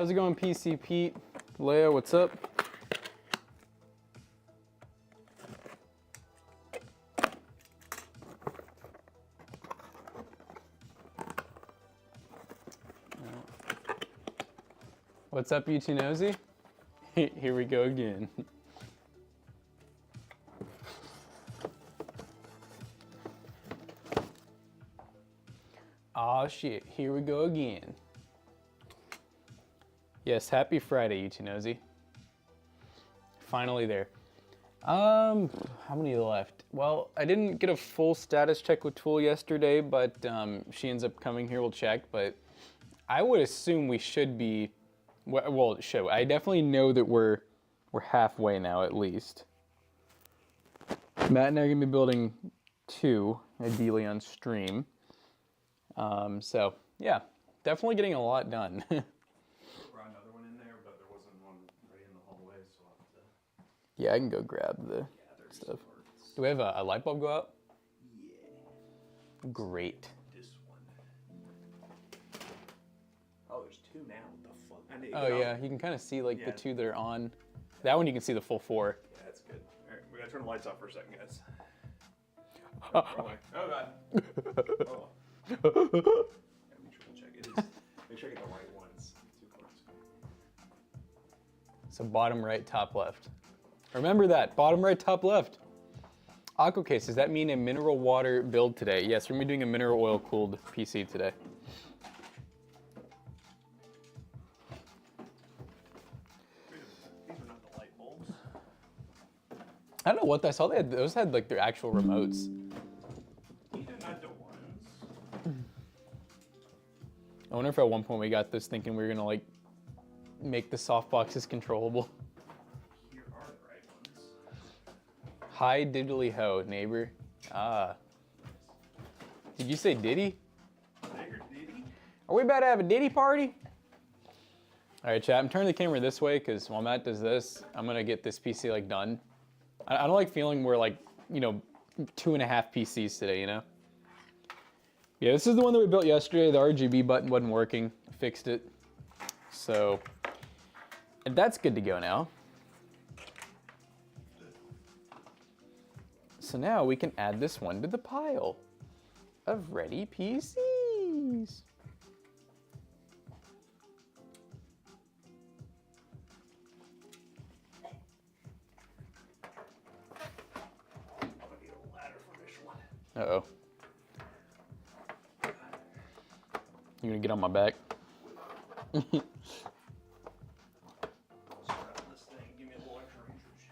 How's it going, PC Pete? Leia, what's up? What's up, you two nosy? Here we go again. Aw shit, here we go again. Yes, happy Friday, you two nosy. Finally there. How many left? Well, I didn't get a full status check with Tool yesterday, but she ends up coming here, we'll check, but I would assume we should be, well, show. I definitely know that we're halfway now at least. Matt and I are gonna be building 2, ideally on stream. So yeah, definitely getting a lot done. Brought another one in there, but there wasn't one right in the hallway, so I'll have to... Yeah, I can go grab the stuff. Do we have a light bulb go out? Yeah. Great. This one. Oh, there's 2 now. What the fuck? Oh yeah, you can kind of see like the 2 that are on. That one you can see the full 4. Yeah, that's good. All right, we gotta turn the lights off for a second, guys. Oh god. Oh. Yeah, we triple check. It is. Make sure I get the right ones. 2 cards. So bottom right, top left. Remember that, bottom right, top left. Aqua case, does that mean a mineral water build today? Yes, we're gonna be doing a mineral oil cooled PC today. These are not the light bulbs. I don't know what I saw. Those had like their actual remotes. These are not the ones. I wonder if at one point we got this thinking we were gonna like make the soft boxes controllable. Here are the right ones. Hi diddly ho, neighbor. Ah. Did you say Diddy? I heard Diddy. Are we about to have a Diddy party? All right, chat, I'm turning the camera this way because while Matt does this, I'm gonna get this PC like done. I don't like feeling we're like, you know, 2.5 PCs today, you know? Yeah, this is the one that we built yesterday. The RGB button wasn't working, fixed it. So, and that's good to go now. So now we can add this one to the pile of ready PCs. Uh-oh. You gonna get on my back? Strap this thing. Give me a little extra inches.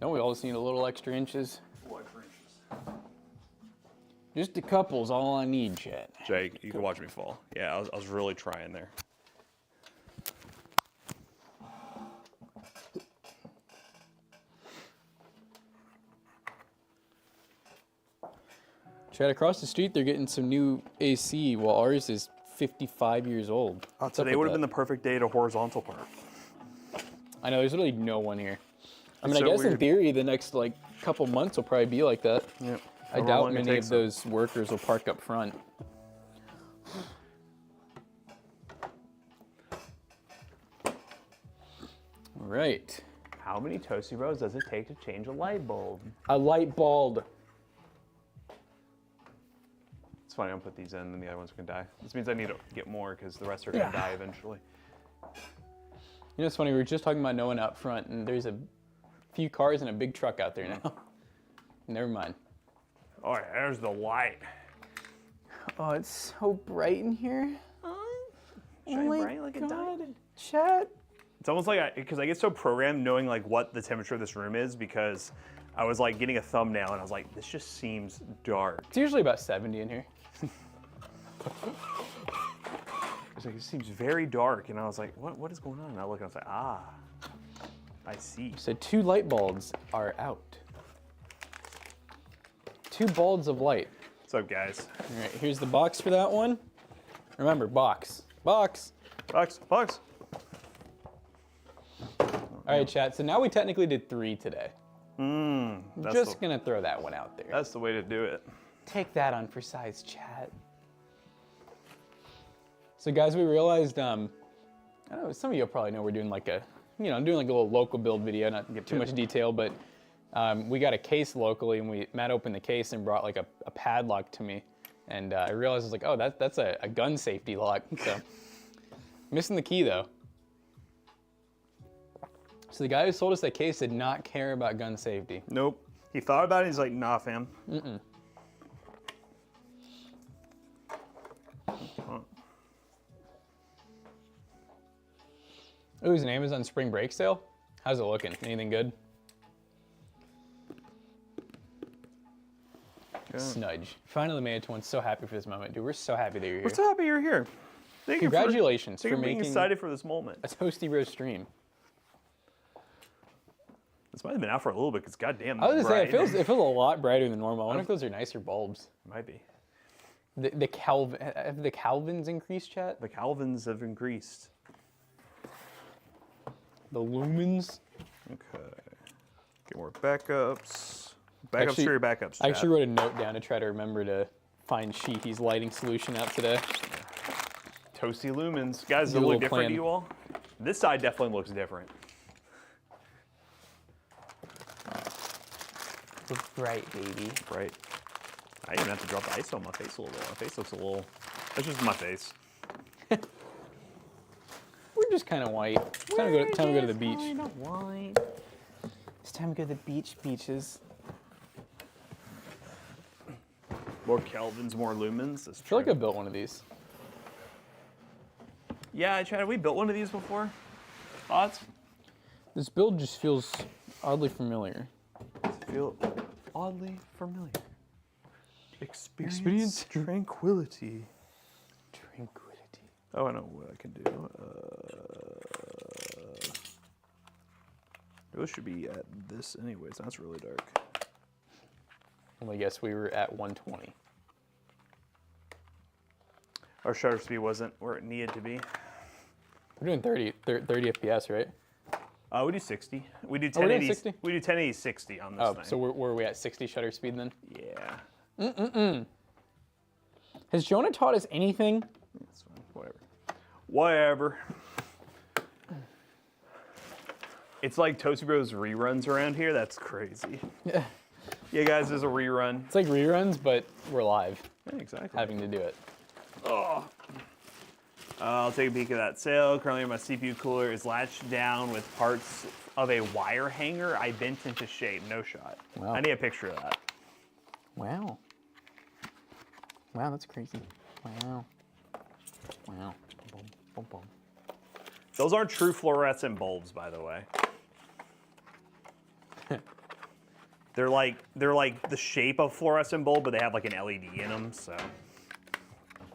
Don't we all just need a little extra inches? 4 extra inches. Just a couple's all I need, chat. Jake, you can watch me fall. Yeah, I was really trying there. Chat, across the street, they're getting some new AC while ours is 55 years old. Today would have been the perfect day to horizontal park. I know, there's really no one here. I mean, It's I so guess in weird. theory, the next like couple months will probably be like that. Yep. I doubt many of those workers will park up front. All right. How many Toasty Bros does it take to change a light bulb? A light bulb. It's funny, I'll put these in and the other ones can die. This means I need to get more because the rest are gonna die eventually. You know, it's funny, we were just talking about no one out front, and there's a few cars and a big truck out there now. Never mind. Oh, there's the light. Oh, it's so bright in here. Shine bright like a diamond. Chat. It's almost like because I get so programmed knowing like what the temperature of this room is because I was like getting a thumbnail and I was like, this just seems dark. It's usually about 70 in here. It's like, it seems very dark. And I was like, what is going on? And I look and I was like, ah, I see. So 2 light bulbs are out. 2 bulbs of light. What's up, guys? All right, here's the box for that one. Remember, box. Box. Box. All right, chat. So now we technically did 3 today. Just gonna throw that one out there. That's the way to do it. Take that on for size, chat. So guys, we realized, I don't know, some of you probably know we're doing like a, I'm doing like a little local build video, not to get too much detail, but we got a case locally, and Matt opened the case and brought like a padlock to me. And I realized I was like, oh, that's a gun safety lock. So missing the key though. So the guy who sold us that case did not care about gun safety. Nope. He thought about it. He's like, nah, fam. Mm-mm. It was an Amazon spring break sale. How's it looking? Anything good? Good. Snudge. Finally made it to one. So happy for this moment, dude. We're so happy that you're here. We're so happy you're here. Thank Congratulations you for being making excited for this moment. a Toasty Rose stream. This might have been out for a little bit because goddamn. I was gonna say bright. it feels a lot brighter than normal. I wonder if those are nicer bulbs. Might be. Have the Calvins increased, chat? The Calvins have increased. The lumens. Okay. Get more backups. Backups for your backups. I actually wrote a note down to try to remember to find Sheehy's lighting solution out today. Toasty lumens. Guys, does it Do a look little different plan. to you all? This side definitely looks different. Look bright, baby. Right. I even have to drop the ISO on my face a little bit. My face looks a little. That's just my face. We're just kind of white. It's time to go to the beach. White. It's time to go to the beach, beaches. More Kelvins, more lumens. That's I feel true. like I built one of these. Yeah, Chad, have we built one of these before? Thoughts? This build just feels oddly familiar. Does it feel oddly familiar? Experience tranquility. Tranquility. Oh, I know what I can do. Those should be at this anyways. That's really dark. Well, I guess we were at 120. Our shutter speed wasn't where it needed to be. We're doing 30 FPS, right? We do 60. We do Oh, we're doing 1080. 60? We do 1080 60 on this Oh, thing. so were we at 60 shutter speed then? Yeah. Has Jonah taught us anything? That's fine. Whatever. Whatever. It's like Toasty Bros reruns around here. That's crazy. Yeah. Yeah, guys, there's a rerun. It's like reruns, but we're live Yeah, exactly. having to do it. I'll take a peek at that sale. Currently, my CPU cooler is latched down with parts of a wire hanger I bent into shape. No shot. Wow. I need a picture of that. Wow. Wow, that's crazy. Wow. Wow. Boom, boom, boom. Those aren't true fluorescent bulbs, by the way. They're like the shape of fluorescent bulb, but they have like an LED in them. So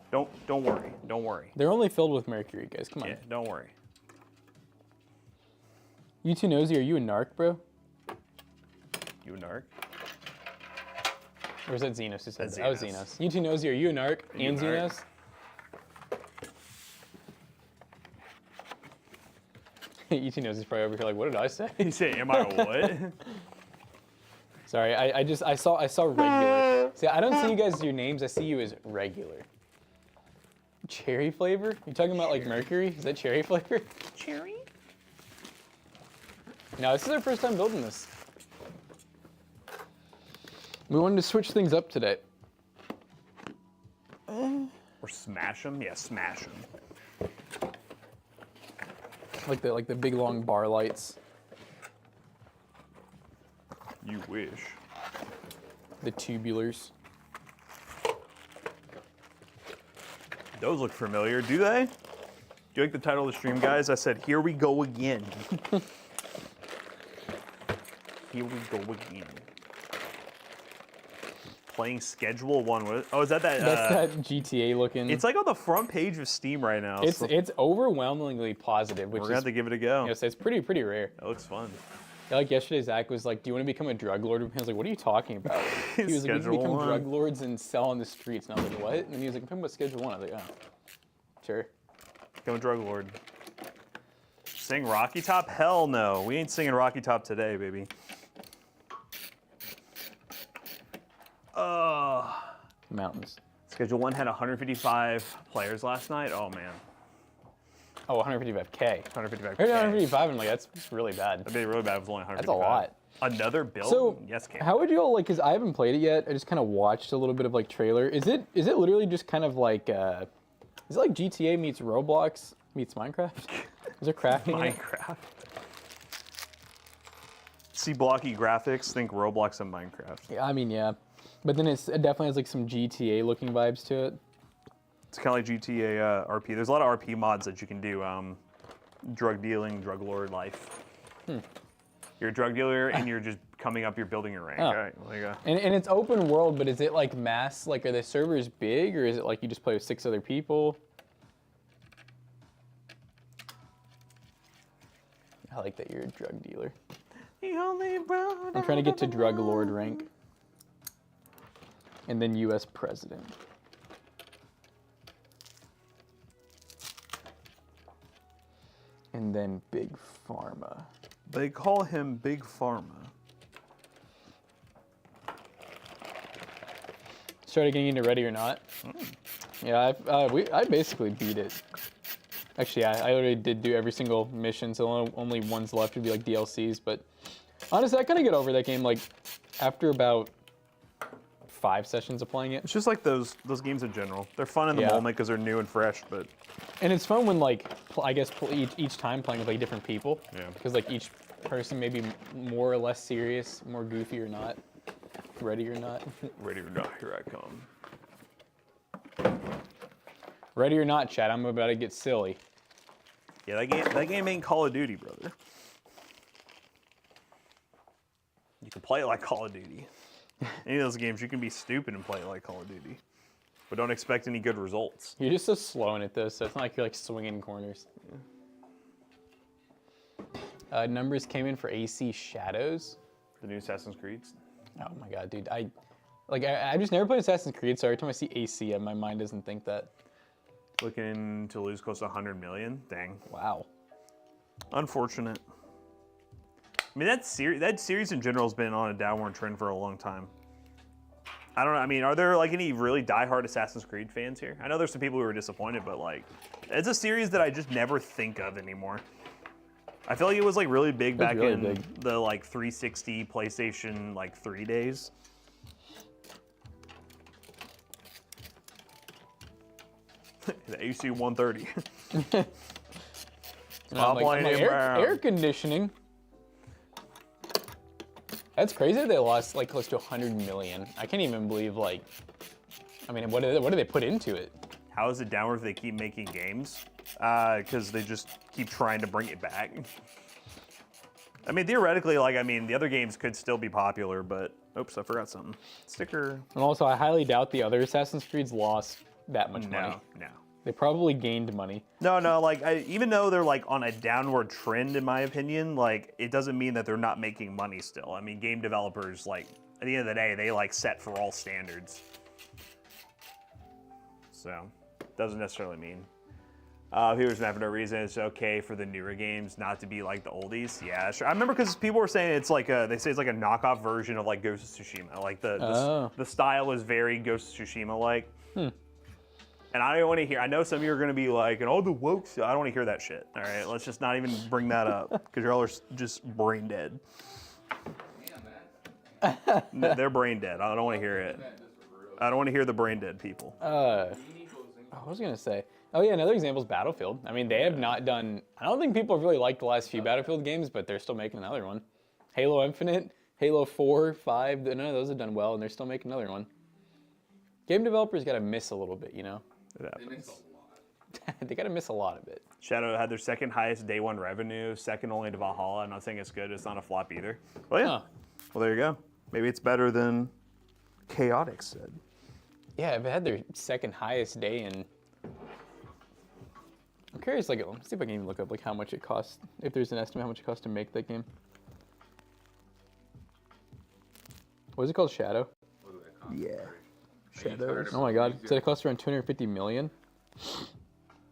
don't worry. Don't worry. They're only filled with mercury, guys. Come on. Yeah, don't worry. You too nosy. Are you a narc, bro? You a narc? Or is that Xenos who said That's that? I was Xenos. Xenos. You too nosy. Are you a narc? You And a narc? Xenos? You too nosy is probably over here like, what did I say? You say, am I a what? Sorry, I saw regular. See, I don't see you guys as your names. I see you as regular. Cherry flavor? You talking about like mercury? Is that cherry flavor? Cherry? No, this is our first time building this. We wanted to switch things up today. Or smash them? Yeah, smash them. Like the big long bar lights. You wish. The tubulars. Those look familiar, do they? Do you like the title of the stream, guys? I said, here we go again. Here we go again. Playing Schedule 1 with. Oh, is that that? That's that GTA looking. It's like on the front page of Steam right now. It's so it's overwhelmingly positive, which we're gonna is have to give it a go. yes, it's pretty rare. That looks fun. Yeah, like yesterday, Zach was like, "Do you want to become a drug lord?" I was like, "What are you talking about?" He was like, "We can Schedule become 1. drug lords and sell on the streets." And I was like, "What?" And he was like, "I'm talking about Schedule 1." I was like, "Oh, sure." Become a drug lord. Sing Rocky Top? Hell no. We ain't singing Rocky Top today, baby. Mountains. Schedule 1 had 155 players last night. Oh, man. Oh, 155K. 155. I heard 155, and like that's really bad. That'd be really bad if it was only 155. That's a lot. Another build? So, yes, Cam. how would you all like? Because I haven't played it yet. I just kind of watched a little bit of like trailer. Is it literally just kind of like? Is it like GTA meets Roblox meets Minecraft? Is there crafting? Minecraft. See blocky graphics. Think Roblox and Minecraft. Yeah, I mean, yeah, but then it definitely has like some GTA looking vibes to it. It's kind of like GTA RP. There's a lot of RP mods that you can do. Drug dealing, drug lord life. You're a drug dealer and you're just coming up. You're building your rank. Oh. All right, there you go. And it's open world, but is it like mass? Like, are the servers big, or is it like you just play with 6 other people? I like that you're a drug dealer. I'm trying to get to drug lord rank. And then U.S. president. And then Big Pharma. They call him Big Pharma. Started getting into Ready or Not. Yeah, I basically beat it. Actually, I already did do every single mission, so only ones left would be like DLCs. But honestly, I kind of get over that game like after about 5 sessions of playing it. It's just like those games in general. They're fun in the moment because they're new and fresh, but and it's fun when like I guess each time playing with like different people. Yeah. Because like each person may be more or less serious, more goofy or not. Ready or not. Ready or not, here I come. Ready or not, chat. I'm about to get silly. Yeah, that game ain't Call of Duty, brother. You can play it like Call of Duty. Any of those games, you can be stupid and play it like Call of Duty, but don't expect any good results. You're just so slow in it, though, so it's not like you're like swinging corners. Numbers came in for AC Shadows. The new Assassin's Creed. Oh my god, dude! I just never played Assassin's Creed, so every time I see AC, my mind doesn't think that. Looking to lose close to 100 million. Dang. Wow. Unfortunate. I mean, that series in general has been on a downward trend for a long time. I don't know. I mean, are there like any really diehard Assassin's Creed fans here? I know there's some people who are disappointed, but like, it's a series that I just never think of anymore. I feel like it was like really big back in the like 360 PlayStation like 3 days. The AC 130. Stop like air conditioning. That's crazy that they lost like close to 100 million. I can't even believe like, I mean, what do they put into it? How is it downward if they keep making games? Because they just keep trying to bring it back. I mean, theoretically, like, I mean, the other games could still be popular, but, oops, I forgot something. Sticker. And also, I highly doubt the other Assassin's Creeds lost that much money. No. They probably gained money. No, like, even though they're, like, on a downward trend, in my opinion, like, it doesn't mean that they're not making money still. I mean, game developers, like, at the end of the day, they, like, set for all standards. So, doesn't necessarily mean. Here's mad for no reason. It's okay for the newer games not to be like the oldies. Yeah, sure. I remember because people were saying it's like they say it's like a knockoff version of like Ghost of Tsushima. Like the style is very Ghost of Tsushima like. And I don't want to hear. I know some of you are going to be like, and all the woke. I don't want to hear that shit. All right, let's just not even bring that up because you're all just brain dead. They're brain dead. I don't want to hear it. I don't want to hear the brain dead people. I was gonna say. Oh yeah, another example is Battlefield. I mean, they have not done. I don't think people have really liked the last few Battlefield games, but they're still making another one. Halo Infinite, Halo 4, 5. None of those have done well, and they're still making another one. Game developers gotta miss a little bit, you know. They miss a lot. They gotta miss a lot of it. Shadow had their second highest day one revenue, second only to Valhalla. I'm not saying it's good. It's not a flop either. Well, yeah. Huh. Well, there you go. Maybe it's better than Chaotic said. Yeah, if it had their second highest day in. I'm curious, like, let's see if I can even look up like how much it costs. If there's an estimate how much it costs to make that game. What is it called? Shadow? Yeah. Shadows. Oh my god. It said it costs around 250 million.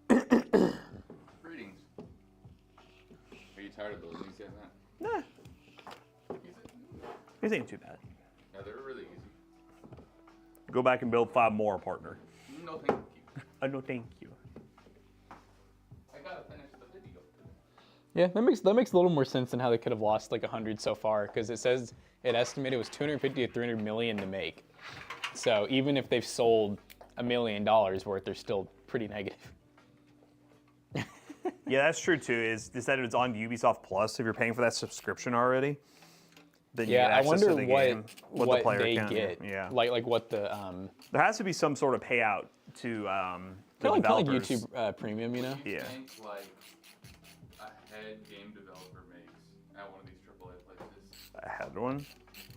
Greetings. Are you tired of building these guys, Matt? Nah. These ain't too bad. Yeah, they're really easy. Go back and build 5 more, partner. No, thank you. No, thank you. I gotta finish the video. Yeah, that makes a little more sense than how they could have lost like 100 so far, because it says it estimated it was 250 to 300 million to make. So even if they've sold $1 million worth, they're still pretty negative. Yeah, that's true too. Is that it's on Ubisoft Plus if you're paying for that subscription already? Then you Yeah, get I access wonder to the game, what the player they can. get. Yeah, Like what the there has to be some sort of payout to the kind of like developers. YouTube Premium, you know? Yeah. Think like a head game developer makes at one of these AAA places. I had one.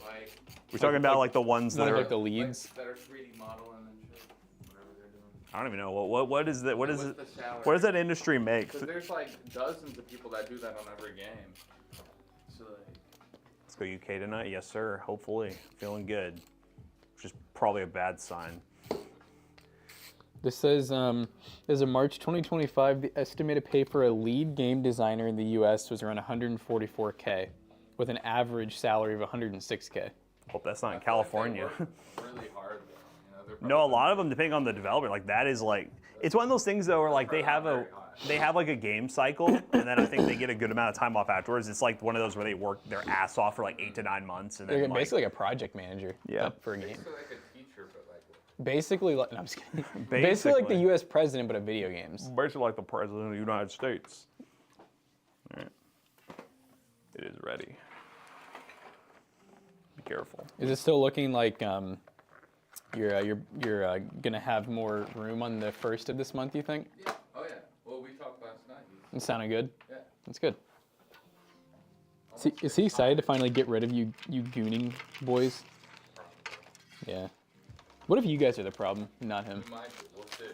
Like, We're talking about like the ones that One of are. like the leads. that are 3D modeling and shit. Whatever they're doing. I don't even know what is that. What is it? What's the salary? What does that industry make? Because there's like dozens of people that do that on every game. So like, Let's go UK tonight. Yes, sir. Hopefully, feeling good. Which is probably a bad sign. This says, as of March 2025, the estimated pay for a lead game designer in the U.S. was around 144K, with an average salary of 106K. Hope that's not in I feel like California. they work really hard though. You know, they're No, a probably- lot of them, depending on the developer, like that is like it's one of those things though, where like they have like a game cycle, and then I think they get a good amount of time off afterwards. It's like one of those where they work their ass off for like 8 to 9 months, and then They're like, basically like a project manager. Yeah. For a game. Basically like a teacher, but like. Basically, like, no, I'm just kidding. Basically like the U.S. president, but of video games. basically like the president of the United States. All right. It is ready. Be careful. Is it still looking like you're gonna have more room on the 1st of this month? You think? Yeah. Oh yeah. Well, we talked last night. It sounded good. Yeah. That's good. Is he excited to finally get rid of you gooning boys? Yeah. What if you guys are the problem, not him? We might. We'll see.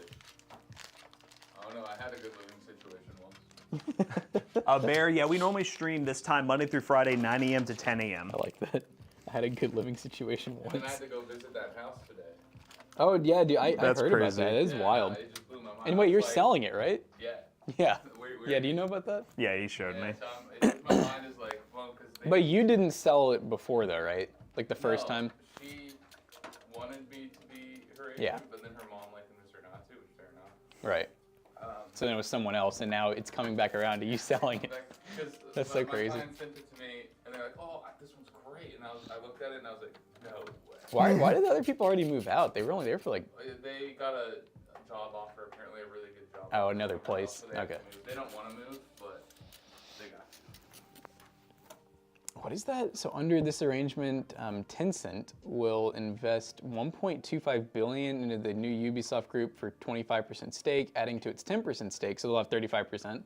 I don't know. I had a good living situation once. Bear, yeah, we normally stream this time Monday through Friday, 9 a.m. to 10 a.m. I like that. I had a good living situation And then I once. had to go visit that house today. Oh yeah, dude, I That's heard crazy. about that. It is Yeah, wild. It just blew my mind. And I wait, was you're like, selling it, right? Yeah. Yeah. We're- Yeah. Do you know about that? Yeah, he showed me. Yeah, so it's just, my mind is like, well, because they. But you didn't sell it before though, right? Like the first No, time. She wanted me to be her agent, Yeah. but then her mom convinced her not to, which fair enough. Right. So then it was someone else, and now it's coming back around to you selling it. Because That's so crazy. My client sent it to me, and they're like, "Oh, this one's great," and I looked at it and I was like, "No way." Why did the other people already move out? They were only there for like. They got a job offer, apparently a really good job. Oh, offer another somewhere else, place. so they have to Okay. move. They don't want to move, but they got to. What is that? So under this arrangement, Tencent will invest 1.25 billion into the new Ubisoft group for 25% stake, adding to its 10% stake, so they'll have 35%.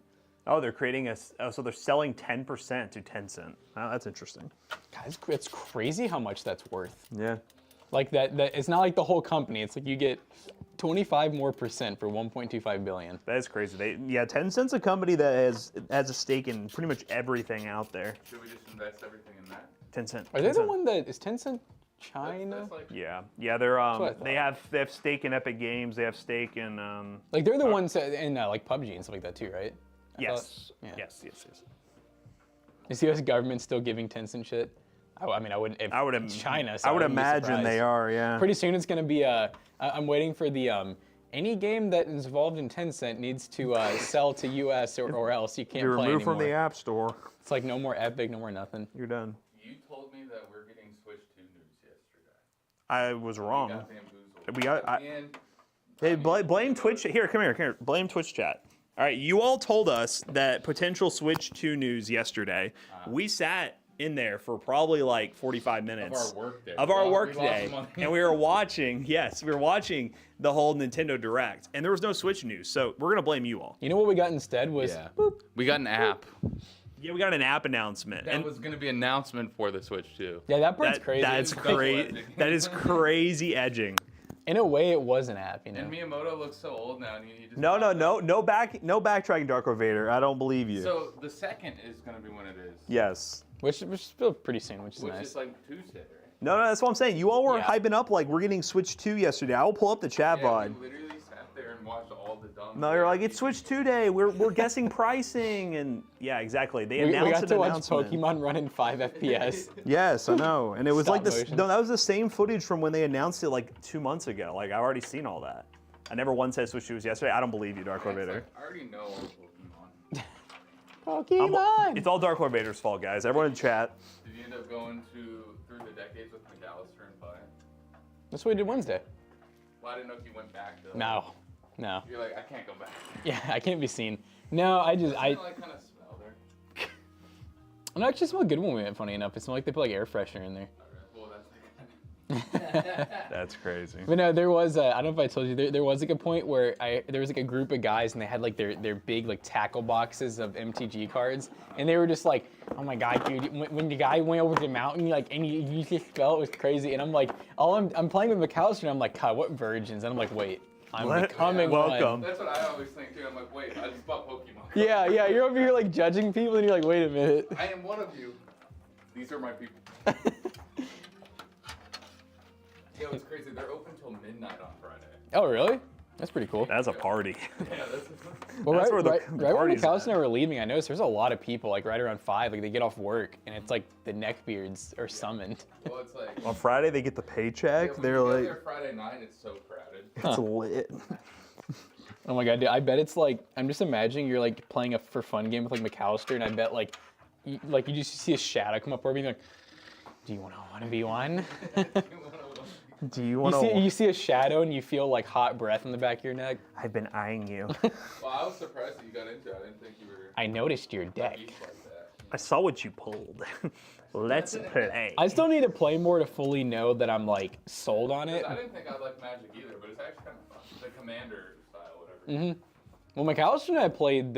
Oh, they're creating so they're selling 10% to Tencent. Oh, that's interesting. God, it's crazy how much that's worth. Yeah. Like that it's not like the whole company. It's like you get 25% more for 1.25 billion. That is crazy. Tencent's a company that has a stake in pretty much everything out there. Should we just invest everything in that? Tencent. Are they the Tencent. one that is Tencent China? That's like, Yeah, they're what I they have stake in Epic Games. They have stake in Like they're the ones that, in like PUBG and stuff like that too, right? I yes. thought- yeah. Yes. Is the U.S. government still giving Tencent shit? I mean, I wouldn't. If I would it's China. So I would wouldn't be imagine they surprised. are. Yeah. Pretty soon it's gonna be. I'm waiting for the any game that is involved in Tencent needs to sell to U.S. or else you can't You're play removed anymore. from the App Store. It's like no more Epic, no more nothing. You're done. you told me that we're getting Switch 2 news yesterday. I was wrong. Got bamboozled. We got- And Hey, blame Twitch. Here, come here. Blame Twitch chat. All right, you all told us that potential Switch 2 news yesterday. We sat in there for probably like 45 minutes our work day. of our We work lost day, money. and we were watching. Yes, we were watching the whole Nintendo Direct, and there was no Switch news. So we're gonna blame you all. You know what we got instead was yeah, we got an app. Yeah, we got an app announcement, That and was gonna be an announcement for the Switch 2. yeah, that part's crazy. That's It's crazy. double-edging. That is crazy edging. In a way, it was an app, you know. And Miyamoto looks so old now, and he just No backtracking, Darko Vader. I don't believe you. So the second is gonna be when it is. Yes. Which is still pretty soon, which is Which nice. is like Tuesday, right? No, that's what I'm saying. You all were Yeah. hyping up like we're getting Switch 2 yesterday. I will pull up the chat Yeah, VOD. we literally sat there and watched all the dumb. No, you're like, it's Switch 2 day. We're guessing pricing. And yeah, exactly. They we announced got an to watch announcement. Pokemon run in 5 FPS. Yes, I know. And it was Stop like this. motion. No, that was the same footage from when they announced it like 2 months ago. Like, I've already seen all that. I never once said switch shoes yesterday. I don't believe you, Dark Lord It's Vader. like, I already know all Pokemon. Pokemon! It's all Dark Lord Vader's fault, guys. Everyone in chat. Did you end up going through the decades with McAllister and Pi? That's what we did Wednesday. Well, I didn't know if you went back to. No. You're like, I can't go back. Yeah, I can't be seen. No, I Doesn't it, like kind of smell there? No, it actually smelled good when we went, funny enough. It smelled like they put like air freshener in there. Well, that's That's crazy. But no, there was, I don't know if I told you, there was like a point where there was like a group of guys and they had like their big like tackle boxes of MTG cards. And they were just like, oh my God, dude, when the guy went over the mountain, like, and you just felt it was crazy. And I'm like, I'm playing with McAllister and I'm like, God, what virgins? And I'm like, wait, I'm becoming Welcome. one. That's what I always think too. I'm like, wait, I just bought Pokemon. Yeah, you're over here like judging people and you're like, wait a minute. I am one of you. These are my people. Yo, it's crazy. They're open till midnight on Friday. Oh, really? That's pretty cool. That's a party. Yeah, that's. Well, That's right, where the right when party's McAllister at. and I were leaving, I noticed there's a lot of people, like right around 5, like they get off work, and it's like the neckbeards are summoned. Well, it's like. On Friday, they get the paycheck. Yeah, when They're you get like, there Friday night, it's so crowded. it's lit. Oh my God, dude, I bet it's like, I'm just imagining you're like playing a for fun game with like McAllister, and I bet like you just see a shadow come up over you, and you're like, do you want to 1v1? Do you want to? You see a shadow and you feel like hot breath in the back of your neck. I've been eyeing you. Well, I was surprised that you got into it. I didn't think you were. I noticed your deck. Geeks like that. I saw what you pulled. Let's play. I still need to play more to fully know that I'm like sold on it. I didn't think I'd like Magic either, but it's actually kind of fun. The Commander style, whatever. Well, McAllister and I played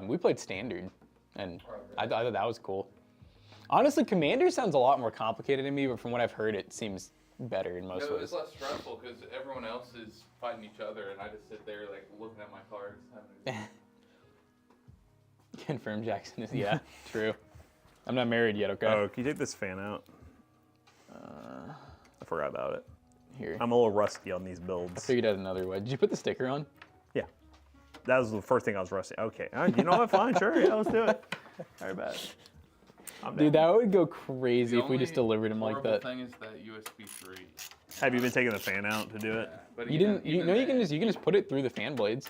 we played Standard, and I thought that was cool. Honestly, Commander sounds a lot more complicated to me, but from what I've heard, it seems better in most It ways. was less stressful because everyone else is fighting each other, and I just sit there like looking at my cards. Having Confirm Jackson is, yeah, true. I'm not married yet, okay? Oh, can you take this fan out? I forgot about it. Here. I'm a little rusty on these builds. Figured out another way. Did you put the sticker on? Yeah. That was the first thing I was rusty. Okay. You know what? Fine. Sure. Yeah, let's do it. All right, bet. I'm Dude, down. that would go crazy if we just delivered him like horrible that. thing is that USB 3. Have you been taking the fan out to do it? But You didn't. You know, you can just put it through the fan blades.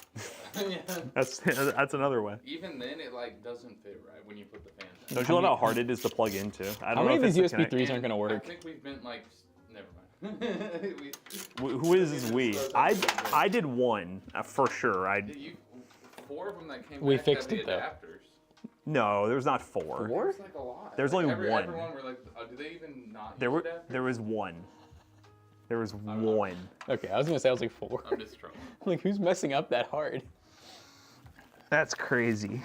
yeah. That's another way. Even then, it like doesn't fit right when you put the fan. Don't you love how hard it is to plug into? I don't How know many of if these it's the USB connect- 3s aren't gonna I work? think we've been like, never mind. Who is this we? I did one for sure. You, 4 of them that came We back fixed had the it, though. adapters. No, there's not 4. There's like a lot. There's like only one. Everyone were like, do they even not There use were. adapters? There was one. There was one. Okay, I was gonna say I was like 4. I'm just trolling. Like, who's messing up that hard? That's crazy.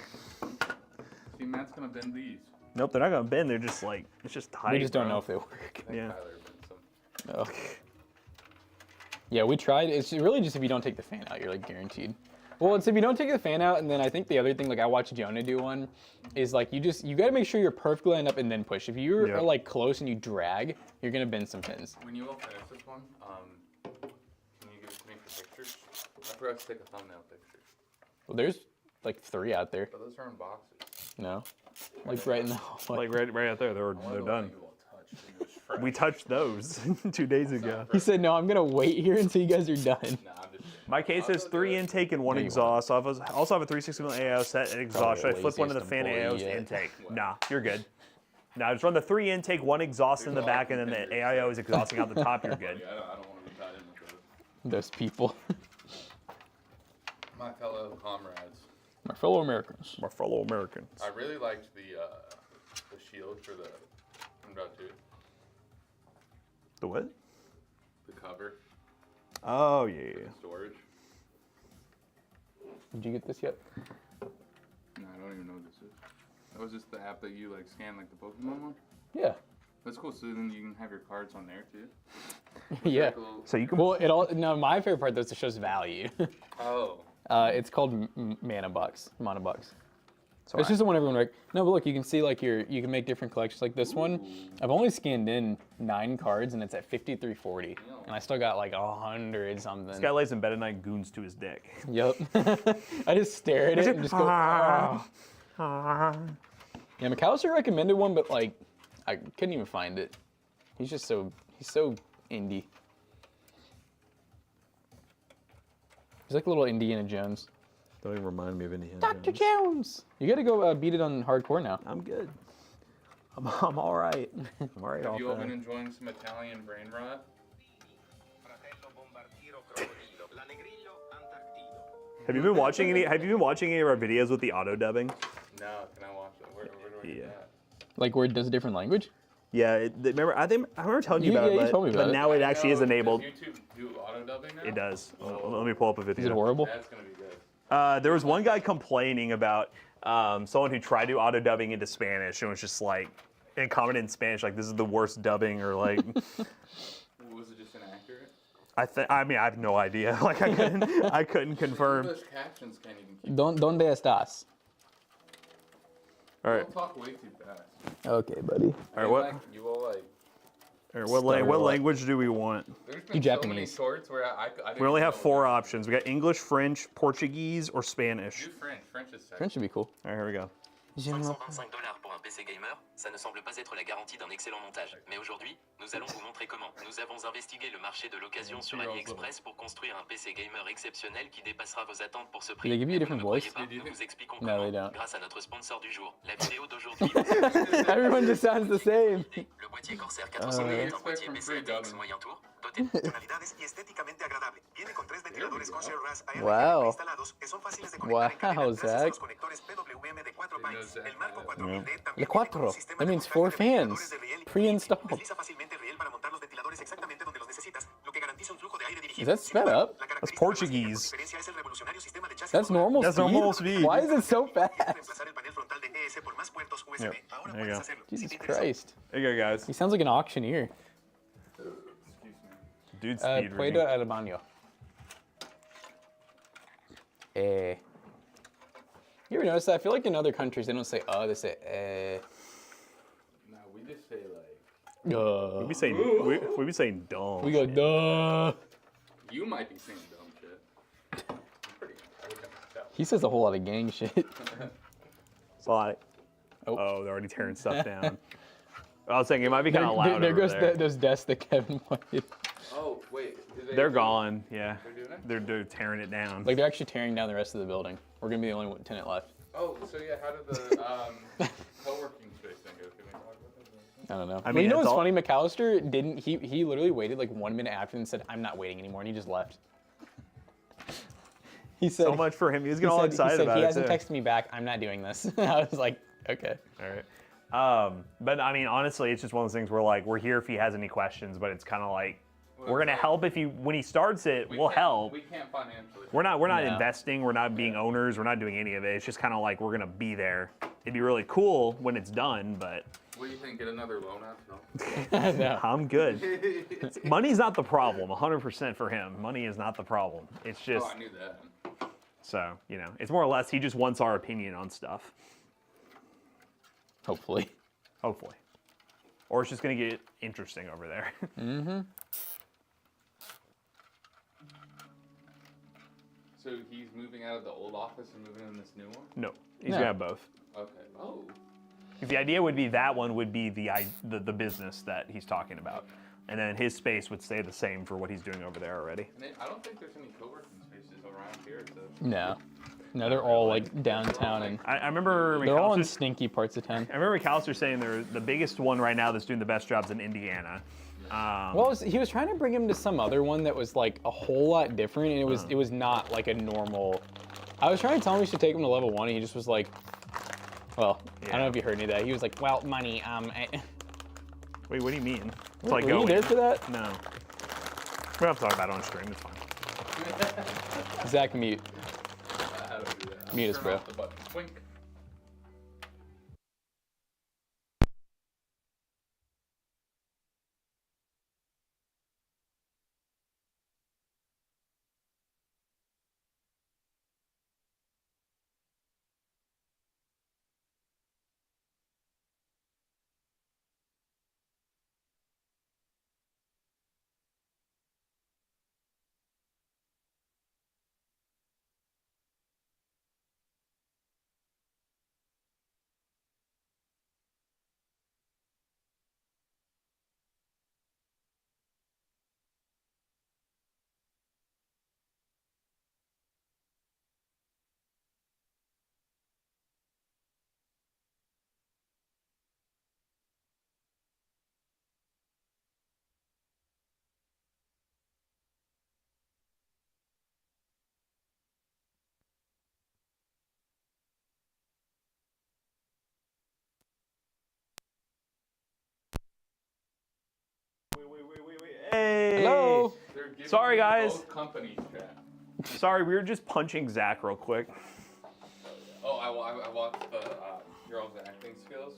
See, Matt's gonna bend these. Nope, they're not gonna bend. They're just like it's just tight. We just don't bro. know if they work. I think Yeah. Tyler bent some. Oh. Yeah, we tried. It's really just if you don't take the fan out, you're like guaranteed. Well, it's if you don't take the fan out, and then I think the other thing, like I watched Jonah do one, is like you gotta make sure you're perfectly lined up and then push. If you Yeah. are like close and you drag, you're gonna bend some pins. When you all finish this one, can you give it to me for pictures? I forgot to take a thumbnail picture. Well, there's like 3 out there. But those are in boxes. No, like right in the hallway. Like right out there. They're I wonder they're what done. you all touched and it was fresh. We touched those 2 days ago. He said, "No, I'm gonna wait here until you guys are done." Nah, I'm just My case has 3 intake and 1 No, you exhaust. I also have a 360 mil AO set and exhaust. Should I the flip one of the laziest fan employee AOs to yet. intake? Nah, you're good. Nah, just run the 3 intake, 1 exhaust in the back, and then the AIO is exhausting out the top. You're good. I don't want to be tied in with Those people, my fellow comrades. my fellow Americans. My fellow Americans. I really liked the shield for the 1.2, The what? the cover, Oh yeah. storage. Did you get this yet? No, I don't even know what this is. That was just the app that you like scan like the Pokemon one. Yeah. That's cool. So then you can have your cards on there too. Yeah. Like a little- So you can. Well, it all. No, my favorite part though is it shows value. Oh. It's called Mana Bucks. So It's just the one everyone like. No, but look, you can see like you can make different collections. Like this one, I've only scanned in 9 cards and it's at 5340, and I still got like 100 something. This guy lays in bed at night, goons to his dick. Yep. I just stare at it and just go. "Ah." Yeah, McAllister recommended one, but like I couldn't even find it. He's so indie. He's like a little Indiana Jones. Don't even remind me of Indiana Dr. Jones! You gotta go beat it on hardcore now. I'm good. I'm all right. I'm all right. Have you all been enjoying some Italian brain rot? Have you been watching any? Have you been watching any of our videos with the auto dubbing? No, can I watch it? Where do I get that? Like where it does a different language? Yeah. Remember, I remember telling you about you it, told me about but it. now it actually is enabled. Does YouTube do auto dubbing now? It does. Let me pull up a video. Is it horrible? That's gonna be good. There was one guy complaining about someone who tried to auto dubbing into Spanish and was just like, and commented in Spanish like, "This is the worst dubbing," or like. Was it just inaccurate? I mean, I have no idea. Like, I couldn't confirm. English captions can't even keep. ¿Dónde estás? All You right. all talk way too fast. Okay, buddy. All right. What? You all like. All right, what language do we want? There's You been so many Japanese. shorts where I didn't We only know have what 4 to do. options. We got English, French, Portuguese, or Spanish. Do French. French is sexy. French should be cool. All right, here we go. General. $525 pour un PC gamer, ça ne semble pas être la garantie d'un excellent montage. Mais aujourd'hui, nous allons vous montrer comment. Nous avons investigué le marché de l'occasion sur AliExpress pour construire un PC gamer exceptionnel qui dépassera vos attentes pour ce prix. Do they give you a Et vous different ne croyez voice? pas, nous vous expliquons No, comment, they don't. grâce à notre sponsor du jour. La vidéo d'aujourd'hui, Everyone just sounds the same. le boîtier Corsair 400 est un boîtier PC ATX moyen tour, doté de funcionalidades y estéticamente agradable. Viene con 3 ventiladores Corsair RAS ARGB Wow. instalados que son fáciles de conectar en cadena Wow, gracias a Zach. los conectores PWM de 4 bytes. El marco 4000D Le también viene con cuatro. un sistema That de means montaje 4 de ventiladores fans. de riel Pre-installed. Desliza fácilmente el riel para montar los ventiladores exactamente donde los necesitas, lo que garantiza un flujo de aire dirigido. Is that sped up? La That's característica Portuguese. más diferencia es el revolucionario sistema de chasis That's modular. normal That's speed? normal speed. Why is it so Quiere fast? reemplazar el panel frontal de ES por más puertos USB. Yep. Ahora There you puedes go. hacerlo. Jesus Si te interesa. Christ. There you go, guys. He sounds like an auctioneer. Dude, speed Puedo reading. al baño. You ever notice that? I feel like in other countries they don't say they say No, we just say like. We be saying we be saying dumb. We go duh. You might be saying dumb shit. I'm pretty. I would tell. He says a whole lot of gang shit. Slide. Oh. Oh, they're already tearing stuff down. I was thinking it might be kind of loud there over goes there. those desks that Kevin wanted. Oh wait. They're gone. Yeah, They're doing it? they're tearing it down. Like they're actually tearing down the rest of the building. We're gonna be the only tenant left. Oh, so yeah. How did the co-working space thing go? Can we talk about that? I don't know. I I mean, mean, you know it's what's all- funny? McAllister didn't. He literally waited like 1 minute after and said, "I'm not waiting anymore," and he just left. He said So much for him. He was he getting all said- excited he said, about he it hasn't too. texted me back. I'm not doing this. I was like, okay. All right. But I mean, honestly, it's just one of those things where like we're here if he has any questions, but it's kind of like we're gonna help if when he starts it. We'll can't- help. We can't financially. We're not No. investing. We're not being owners. We're not doing any of it. It's just kind of like we're gonna be there. It'd be really cool when it's done, but What do you think? Get another loan out? No. I'm good. Money's not the problem. 100% for him. Money is not the problem. It's just Oh, I knew that. so it's more or less he just wants our opinion on stuff. Hopefully. Hopefully, or it's just gonna get interesting over there. So he's moving out of the old office and moving in this new one? No, he's No. gonna have both. Okay. Oh. The idea would be that one would be the business that he's talking about, and then his space would stay the same for what he's doing over there already. And I don't think there's any co-working spaces around here. So. No. No, they're all like downtown and I remember they're all in McAllister, stinky parts of town. I remember McAllister saying they're the biggest one right now that's doing the best jobs in Indiana. Well, he was trying to bring him to some other one that was like a whole lot different, and it was not like a normal. I was trying to tell him we should take him to level 1, and he just was like, well, I don't know if you heard any of that. He was like, well, money. Wait, what do you mean? It's Were you there for that? No. We don't have to talk about it on stream. It's fine. Zach, mute. How do I do that? Mute us, Turn bro. off the button. Twink. Giving Sorry, me guys. both companies, chat. Sorry, we were just punching Zach real quick. Oh, I watched the girl's acting skills.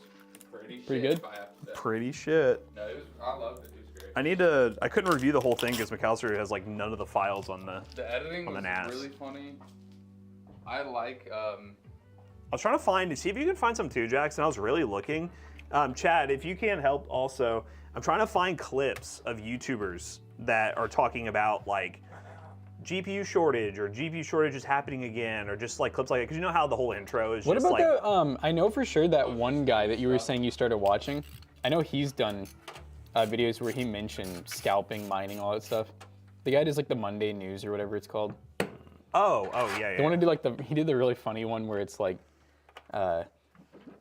Pretty good? if I have to say. Pretty shit. No, I loved it. It was great. I couldn't review the whole thing because McAllister has like none of the files on the. The editing on the was NAS. really funny. I like. I was trying to see if you can find some too, Jackson. I was really looking. Chad, if you can help also, I'm trying to find clips of YouTubers that are talking about like GPU shortage or GPU shortage is happening again, or just like clips like that. Because you know how the whole intro is What just about like. the, I know for sure that one guy that you were saying you started watching, I know he's done videos where he mentioned scalping, mining, all that stuff. The guy does like the Monday news or whatever it's called. Oh, yeah. The one to do like he did the really funny one where it's like,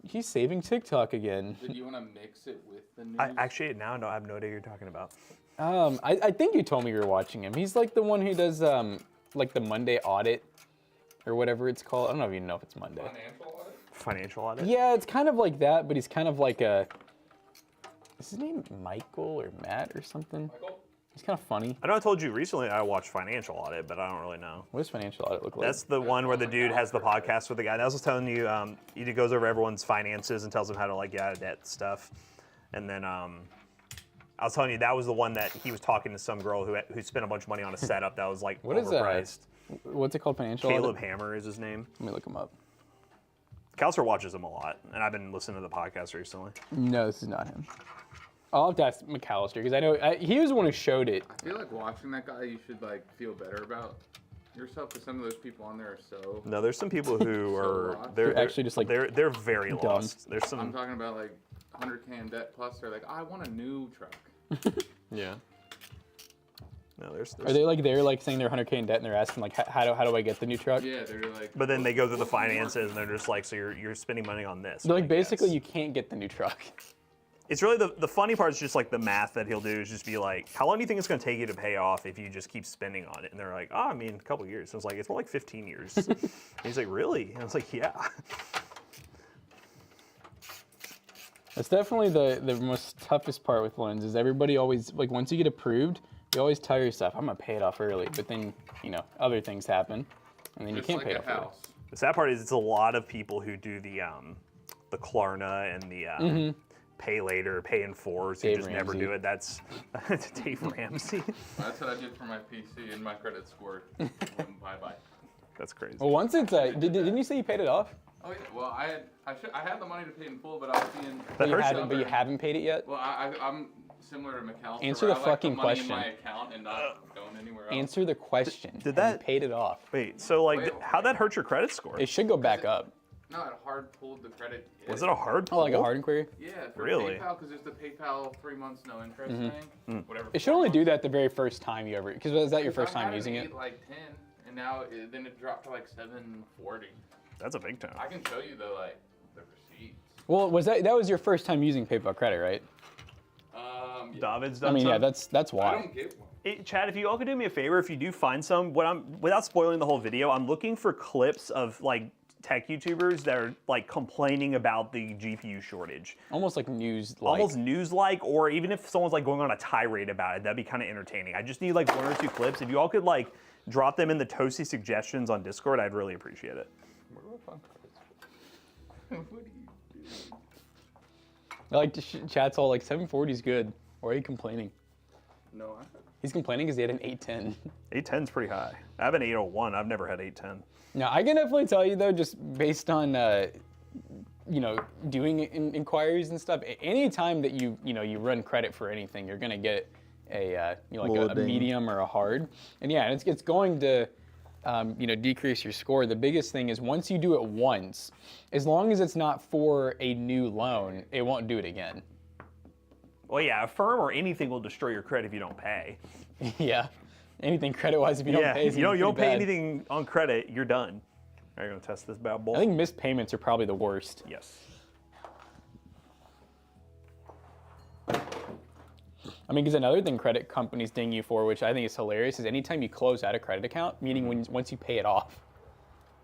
he's saving TikTok again. Did you want to mix it with the news? I actually now I have no idea what you're talking about. I think you told me you were watching him. He's like the one who does like the Monday audit or whatever it's called. I don't even know if it's Monday. Financial audit? Financial audit? Yeah, it's kind of like that, but he's kind of like a. Is his name Michael or Matt or something? Michael? He's kind of funny. I know I told you recently I watched Financial Audit, but I don't really know. What does financial audit look like? That's the one where the dude has the podcast with the guy. That was telling you, he goes over everyone's finances and tells them how to like get out of debt and stuff. And then I was telling you that was the one that he was talking to some girl who spent a bunch of money on a setup that was like What is that? overpriced. What's it called? Financial Caleb audit? Hammer is his name. Let me look him up. Calcer watches him a lot, and I've been listening to the podcast recently. No, this is not him. I'll have to ask McAllister because I know he was the one who showed it. I feel like watching that guy, you should like feel better about yourself because some of those people on there are so. No, there's some people who are lost. they're Actually just, like, they're very dumb. lost. There's I'm some talking about like 100K in debt plus. They're like, I want a new truck. yeah. No, there's Are they like they're like saying they're 100K in debt and they're asking like how do I get the new truck? Yeah, they're like. But then they go through the finances and they're just like, so you're spending money on this. They're like basically yes. you can't get the new truck. It's really the funny part is just like the math that he'll do is just be like, how long do you think it's going to take you to pay off if you just keep spending on it? And they're like, oh, I mean, a couple years. So I was like, it's more like 15 years. And he's like, really? And I was like, yeah. That's definitely the most toughest part with loans is everybody always like once you get approved, you always tell yourself I'm gonna pay it off early, but then other things happen, and then Just you can't like pay it a off early. house. The sad part is it's a lot of people who do the Klarna and the pay later, pay in fours who Dave just never Ramsey. do it. That's Dave Ramsey. That's what I did for my PC and my credit score. Bye. That's crazy. Well, once it's didn't you say you paid it off? Oh yeah. Well, I had the money to pay in full, but I was being. That hurts But you haven't paid it yet. Well, I'm similar to McAllister. Answer where the I like fucking money question. in my account and not going anywhere else. Answer the question. Did Have you that- paid it off? Wait, so like, Wait, how'd that hurt your credit score? It should go back up. No, it hard pulled the credit. Was it a hard Oh, like a pull? hard inquiry? Yeah, for Really? PayPal, because there's the PayPal 3 months no interest thing. Whatever. It should only do that the very first time you ever. Because was that your first I time had using it? Like 10, and now then it dropped to like 740. That's a big time. I can show you the receipts. Well, that was your first time using PayPal credit, right? Yeah. David's I done mean, yeah, some? that's I why. don't get one. Hey, Chad, if you all could do me a favor, if you do find some, without spoiling the whole video, I'm looking for clips of like tech YouTubers that are like complaining about the GPU shortage. Almost like news. Almost news-like, or even if someone's like going on a tirade about it, that'd be kind of entertaining. I just need like 1 or 2 clips. If you all could like drop them in the Toasty suggestions on Discord, I'd really appreciate it. What do you do? Like chat's all like 740 is good. Why are you complaining? No, He's complaining because he had an 810. 810's pretty high. I have an 801. I've never had 810. Now I can definitely tell you though, just based on doing inquiries and stuff. Any time that you run credit for anything, you're gonna get a a medium or a hard. And yeah, it's going to decrease your score. The biggest thing is once you do it once, as long as it's not for a new loan, it won't do it again. Well, yeah, Affirm or anything will destroy your credit if you don't pay. Yeah, anything credit-wise, if you don't pay, if you don't pay bad. anything on credit, you're done. Are you gonna test this bad boy? I think missed payments are probably the worst. Yes. I mean, because another thing credit companies ding you for, which I think is hilarious, is anytime you close out a credit account, meaning once you pay it off,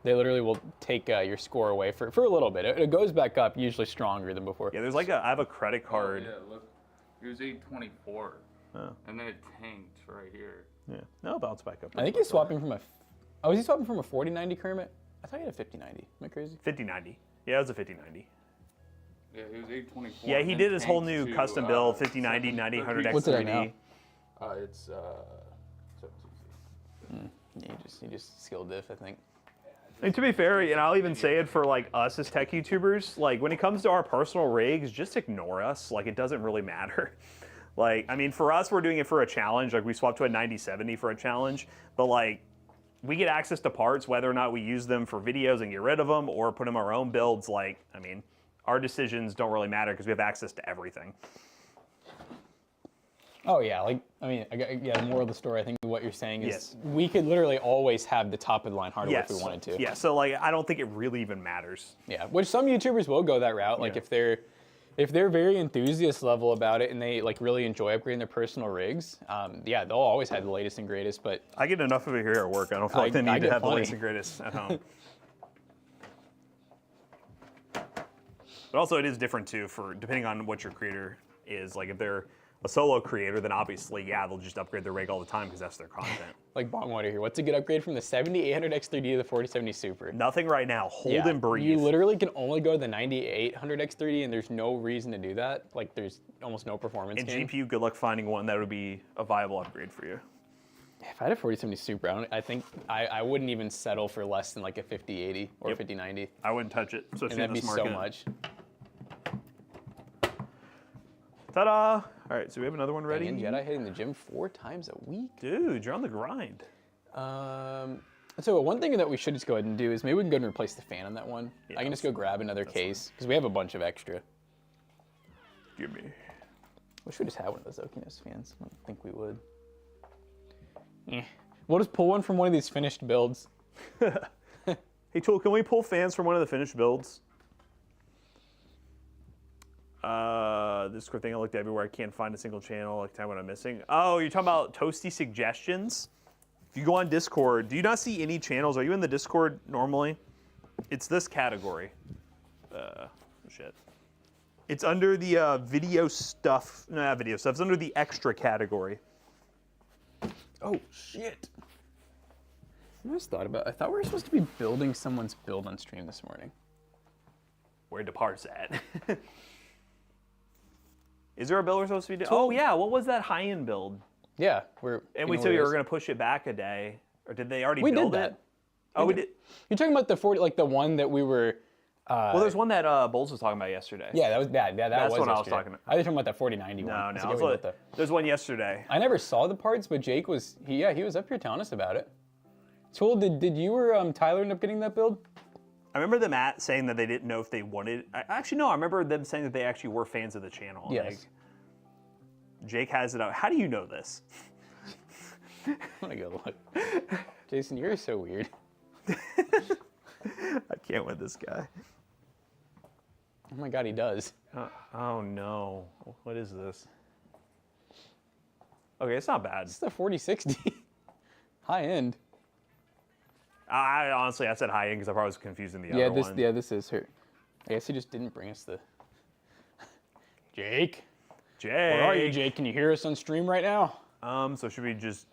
they literally will take your score away for a little bit. It goes back up, usually stronger than before. Yeah, there's like I have a credit card. Oh, yeah, look. It was 824. Oh. And then it tanked right here. Yeah. No, bounce back up. I think he's swapping from a. Oh, is he swapping from a 4090 Kermit? I thought he had a 5090. Am I crazy? 5090. Yeah, it was a 5090. Yeah, he was 824. Yeah, he and did his whole tanked new to, custom build, 5090, 9000 X3D. What's it at now? It's 760. Yeah, he just skill diff, I think. And to be fair, and I'll even say it for like us as tech YouTubers, like when it comes to our personal rigs, just ignore us. Like it doesn't really matter. Like, I mean, for us, we're doing it for a challenge. Like we swapped to a 9070 for a challenge, but like we get access to parts, whether or not we use them for videos and get rid of them or put them in our own builds. Like, I mean, our decisions don't really matter because we have access to everything. Oh yeah, like I mean, the moral of the story, I think what you're saying is Yes. we could literally always have the top of the line hardware Yes. if we wanted to. Yeah, so like I don't think it really even matters. Yeah, which some YouTubers will go that route. Like Yeah. if they're very enthusiast level about it and they like really enjoy upgrading their personal rigs, yeah, they'll always have the latest and greatest. But I get enough of it here at work. I don't feel like they I need to get have the plenty. latest and greatest at home. But also it is different too for depending on what your creator is. Like if they're a solo creator, then obviously, yeah, they'll just upgrade their rig all the time because that's their content. like Bongwater here, what's a good upgrade from the 7800 X3D to the 4070 Super? Nothing right now. Hold Yeah, and breathe. you literally can only go to the 9800 X3D, and there's no reason to do that. Like, there's almost no performance and gain. GPU, good luck finding one that would be a viable upgrade for you. If I had a 4070 Super, I think I wouldn't even settle for less than like a 5080 or 5090. I wouldn't touch it, And especially that'd in be this so market. much. Ta-da! All right, so we have another one ready. And Jedi hitting the gym 4 times a week. Dude, you're on the grind. So one thing that we should just go ahead and do is maybe we can go and replace the fan on that one. Yeah, I can just go grab another case because we have a bunch of extra. Give me. Wish we just had one of those Okinos fans. I don't think we would. We'll just pull one from one of these finished builds. Hey, Tool, can we pull fans from one of the finished builds? Discord thing I looked everywhere. I can't find a single channel. Like, tell me what I'm missing. Oh, you're talking about Toasty Suggestions? If you go on Discord, do you not see any channels? Are you in the Discord normally? It's this category. Shit. It's under the video stuff. No, not video stuff. It's under the extra category. Oh, shit. I just thought about I thought we were supposed to be building someone's build on stream this morning. Where the parts at? Is there a build we're supposed to be doing? Oh, yeah. What was that high-end build? Yeah, And we said we were going to push it back a day. Or did they already build did it? that. Oh, we did. You're talking about the 40, like the one that we were. Well, there's one that Bowles was talking about yesterday. Yeah, that was that. Yeah, That's was what I was yesterday. talking about. I was talking about that 4090 No, one. no. I forget what the- There's one yesterday. I never saw the parts, but Jake was. He was up here telling us about it. Tool, did you or Tyler end up getting that build? I remember them saying that they didn't know if they wanted. Actually, no. I remember them saying that they actually were fans of the channel. Yes. Like, Jake has it out. How do you know this? I'm gonna go look. Jason, you're so weird. I can't with this guy. Oh my god, he does. Oh no. What is this? Okay, it's not bad. It's the 4060. High end. I honestly, I said high end because I probably was confusing the Yeah, other one. this is her. I guess he just didn't bring us the. Jake, Jake. where are you, Jake? Can you hear us on stream right now? So should we just,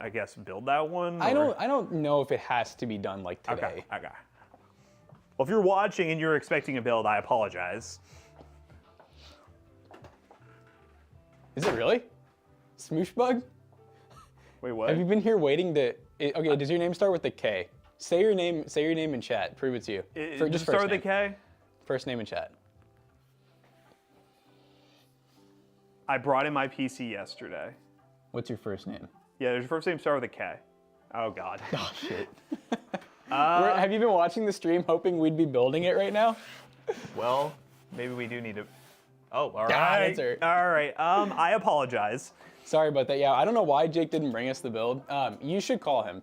I guess, build that one? I or- don't know if it has to be done like today. Okay. Okay. Well, if you're watching and you're expecting a build, I apologize. Is it really? Smoosh bug? Wait, what? Have you been here waiting to? Okay, does your name start with a K? Say your name. Say your name in chat. Prove it's you. Does it start with a name. K? First name in chat. I brought in my PC yesterday. What's your first name? Yeah, there's your first name start with a K. Oh God. Oh shit. Have you been watching the stream hoping we'd be building it right now? Well, maybe we do need to. Oh, all Ah, right. that's her. All right. I apologize. Sorry about that. Yeah, I don't know why Jake didn't bring us the build. You should call him.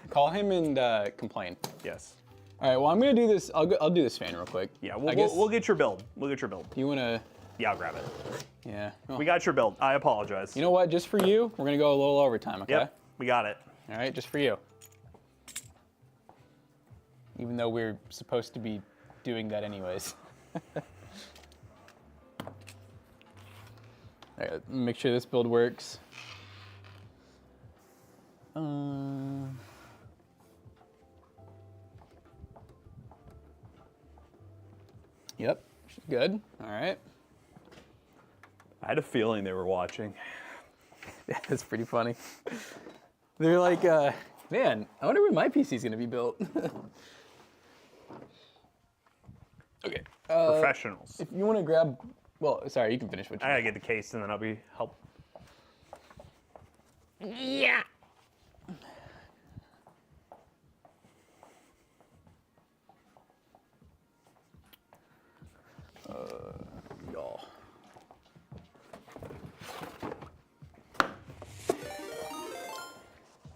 Call him and complain. Yes. All right. Well, I'm gonna do this. I'll do this fan real quick. Yeah. I guess We'll get your build. We'll get your build. you wanna. Yeah, I'll grab it. Yeah. Well, We got your build. I apologize. you know what? Just for you, we're gonna go a little overtime. Okay. Yep. We got it. All right. Just for you. Even though we're supposed to be doing that anyways. All right, make sure this build works. Yep, she's good. All right. I had a feeling they were watching. Yeah, that's pretty funny. They're like, man, I wonder when my PC's gonna be built. Okay. Professionals. If you want to grab, well, sorry, you can finish what you. I gotta get the case and then I'll be help. Yeah. Y'all.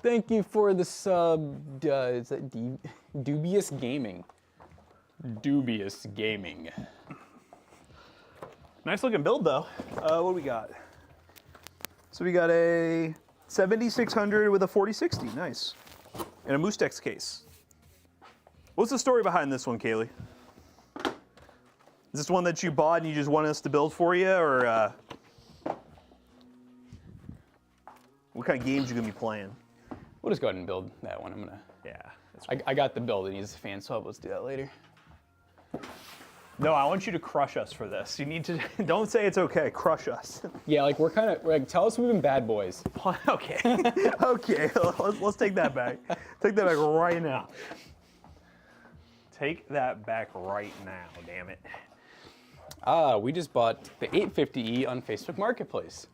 Thank you for the sub. Is that Dubious Gaming? Dubious Gaming. Nice looking build though. What do we got? So we got a 7600 with a 4060. Nice. And a Moostex case. What's the story behind this one, Kaylee? Is this one that you bought and you just want us to build for you, or what kind of games you gonna be playing? We'll just go ahead and build that one. I'm gonna. Yeah. That's I got the build and he's a fan swap. Let's do that later. No, I want you to crush us for this. You need to, don't say it's okay, crush us. Yeah, like we're like, tell us we've been bad boys. Okay, okay, let's take that back. Take that back right now. Take that back right now, damn it. We just bought the 850E on Facebook Marketplace.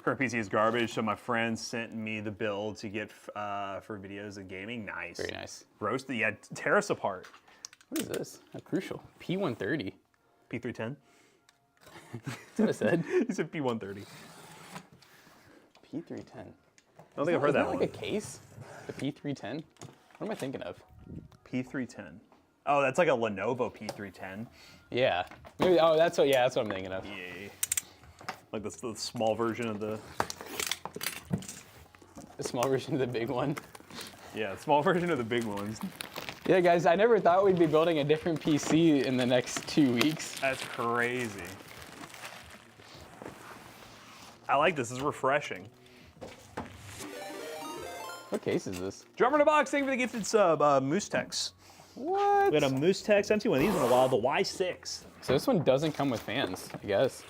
Current PC is garbage, so my friend sent me the build to get for videos of gaming. Nice. Very nice. Roast it, yeah, tear us apart. What is this? How crucial. P130. P310? That's what I said. He said P130. P310. I don't think I've heard that like one. a case? The P310? What am I thinking of? P310. Oh, that's like a Lenovo P310. Yeah. Maybe. Oh, that's what. Yeah, that's what I'm thinking of. Yeah. Like the small version of the. The small version of the big one. Yeah, small version of the big ones. Yeah, guys, I never thought we'd be building a different PC in the next 2 weeks. That's crazy. I like this. This is refreshing. What case is this? Drummer in a box, thank you for the gifted sub. Moostex. What? We got a Moostex. I haven't seen one of these in a while. The Y6. So this one doesn't come with fans, I guess.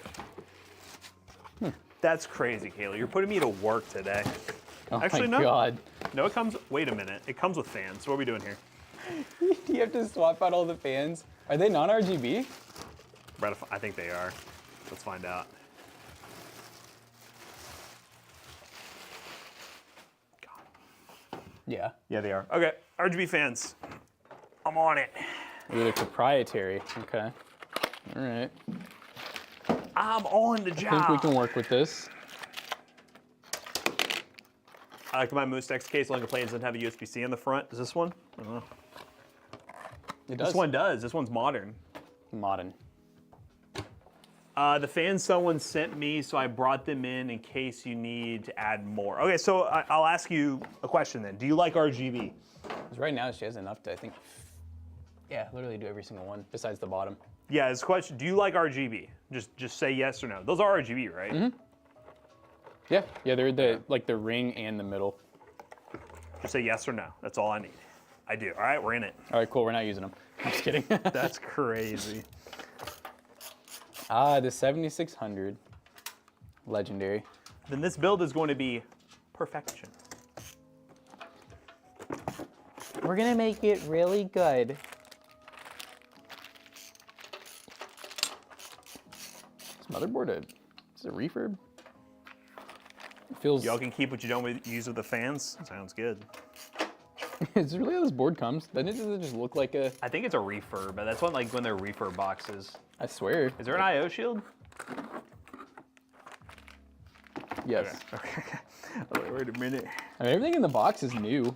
That's crazy, Kayla. You're putting me to work today. Oh Actually, my no. God. No, it comes. Wait a minute. It comes with fans. What are we doing here? Do you have to swap out all the fans? Are they non-RGB? I think they are. Let's find out. God. Yeah. Yeah, they are. Okay, RGB fans. I'm on it. They're proprietary. Okay. All right. I'm on the I job. think we can work with this. I like my Moostex case. Only complains doesn't have a USB-C in the front. Does this one? I don't know. It does. This one does. This one's modern. Modern. The fans someone sent me, so I brought them in case you need to add more. Okay, so I'll ask you a question then. Do you like RGB? 'Cause right now she has enough to, I think, yeah, literally do every single one besides the bottom. Yeah, it's a question. Do you like RGB? Just say yes or no. Those are RGB, right? Mm-hmm. Yeah, yeah, they're the ring and the middle. Just say yes or no. That's all I need. I do. All right, we're in it. All right, cool. We're not using them. I'm just kidding. That's crazy. The 7600. Legendary. Then this build is going to be perfection. We're gonna make it really good. This motherboard, is it refurb? It feels. Y'all can keep what you don't use with the fans. Sounds good. Is it really how this board comes? Doesn't it just look like a? I think it's a refurb, but that's when they're refurb boxes. I swear. Is there an I/O shield? Yes. Okay. Oh, wait a minute. I mean, everything in the box is new.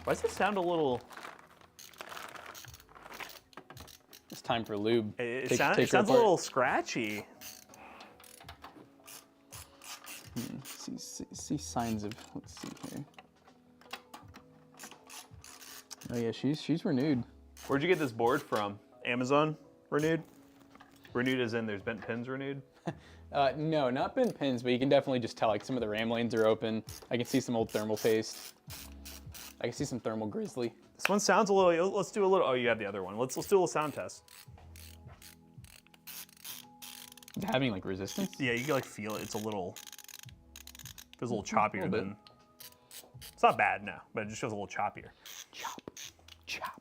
Why does this sound a little? It's time for lube. It Take sounds her a apart. little scratchy. See signs of. Let's see here. Oh yeah, she's renewed. Where'd you get this board from? Amazon renewed? Renewed as in there's bent pins renewed? No, not bent pins, but you can definitely just tell like some of the RAM lanes are open. I can see some old thermal paste. I can see some thermal grizzly. This one sounds a little, let's do a little, oh, you have the other one. Let's do a little sound test. Having like resistance? Yeah, you can like feel it. It's a little, feels a little choppier bit. than, it's not bad, no, but it just feels a little choppier. Chop, chop.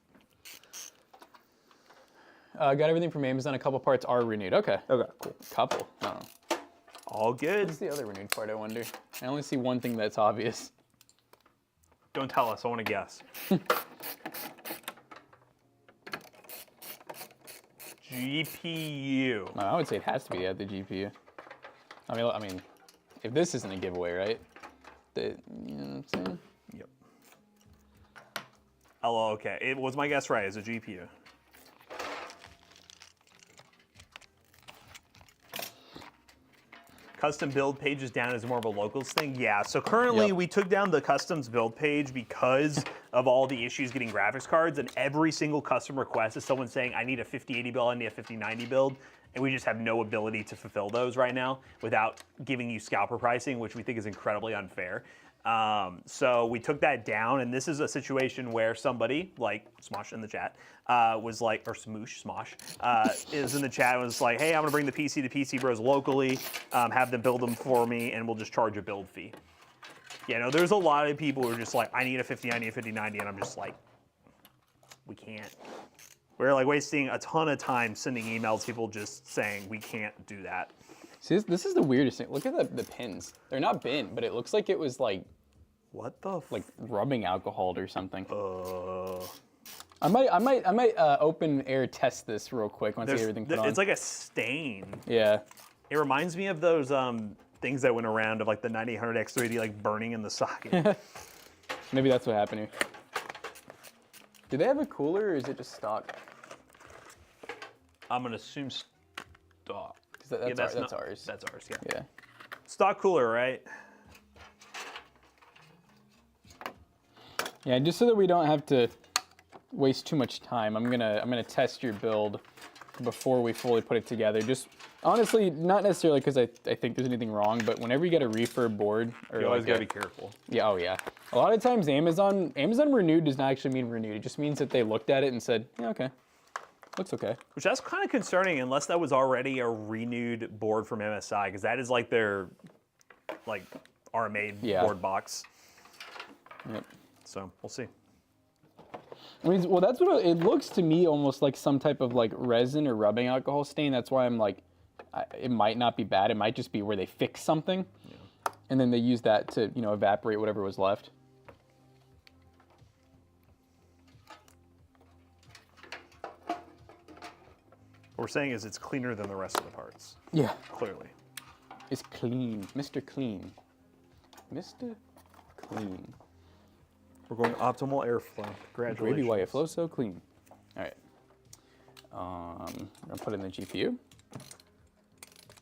Got everything from Amazon. A couple parts are renewed. Okay. Okay, cool. Couple. Oh. All good. What's the other renewed part, I wonder? I only see one thing that's obvious. Don't tell us, I want to guess. GPU. No, I would say it has to be the GPU. I mean, if this isn't a giveaway, right? You know what I'm saying? Yep. Oh, okay. It was my guess right, it's a GPU. Custom build page is down as more of a locals thing. Yeah, so currently we took down the customs build page because of all the issues getting graphics cards, and every single custom request is someone saying, I need a 5080 build, I need a 5090 build, and we just have no ability to fulfill those right now without giving you scalper pricing, which we think is incredibly unfair. So we took that down, and this is a situation where somebody, like Smosh in the chat, was like, or Smosh, is in the chat and was like, hey, I'm gonna bring the PC to PC Bros locally, have them build them for me, and we'll just charge a build fee. Yeah, no, there's a lot of people who are just like, I need a 50, I need a 5090, and I'm just like, we can't. We're like wasting a ton of time sending emails to people just saying we can't do that. See, this is the weirdest thing. Look at the pins. They're not bent, but it looks like it was like, what the like rubbing alcohol or something. I might open air test this real quick once I get everything put on. It's like a stain. Yeah. It reminds me of those things that went around of like the 9800X3D like burning in the socket. Maybe that's what happened here. Do they have a cooler or is it just stock? I'm gonna assume stock. That's ours. That's ours, yeah. Yeah. Stock cooler, right? Yeah, just so that we don't have to waste too much time, I'm gonna test your build before we fully put it together. Just honestly, not necessarily because I think there's anything wrong, but whenever you get a refurb board, or You always like gotta be careful. Yeah, oh yeah. A lot of times Amazon renewed does not actually mean renewed. It just means that they looked at it and said, yeah, okay, looks okay. Which that's kind of concerning unless that was already a renewed board from MSI, because that is like their like RMA board box. Yep. So we'll see. I mean, well, that's what it looks to me, almost like some type of like resin or rubbing alcohol stain. That's why I'm like, it might not be bad. It might just be where they fix something, and then they use that to evaporate whatever was left. What we're saying is it's cleaner than the rest of the parts. Yeah. Clearly. It's clean, Mr. Clean, Mr. Clean. We're going optimal airflow. Congratulations. Maybe why it flows so clean. All right. I'm gonna put it in the GPU.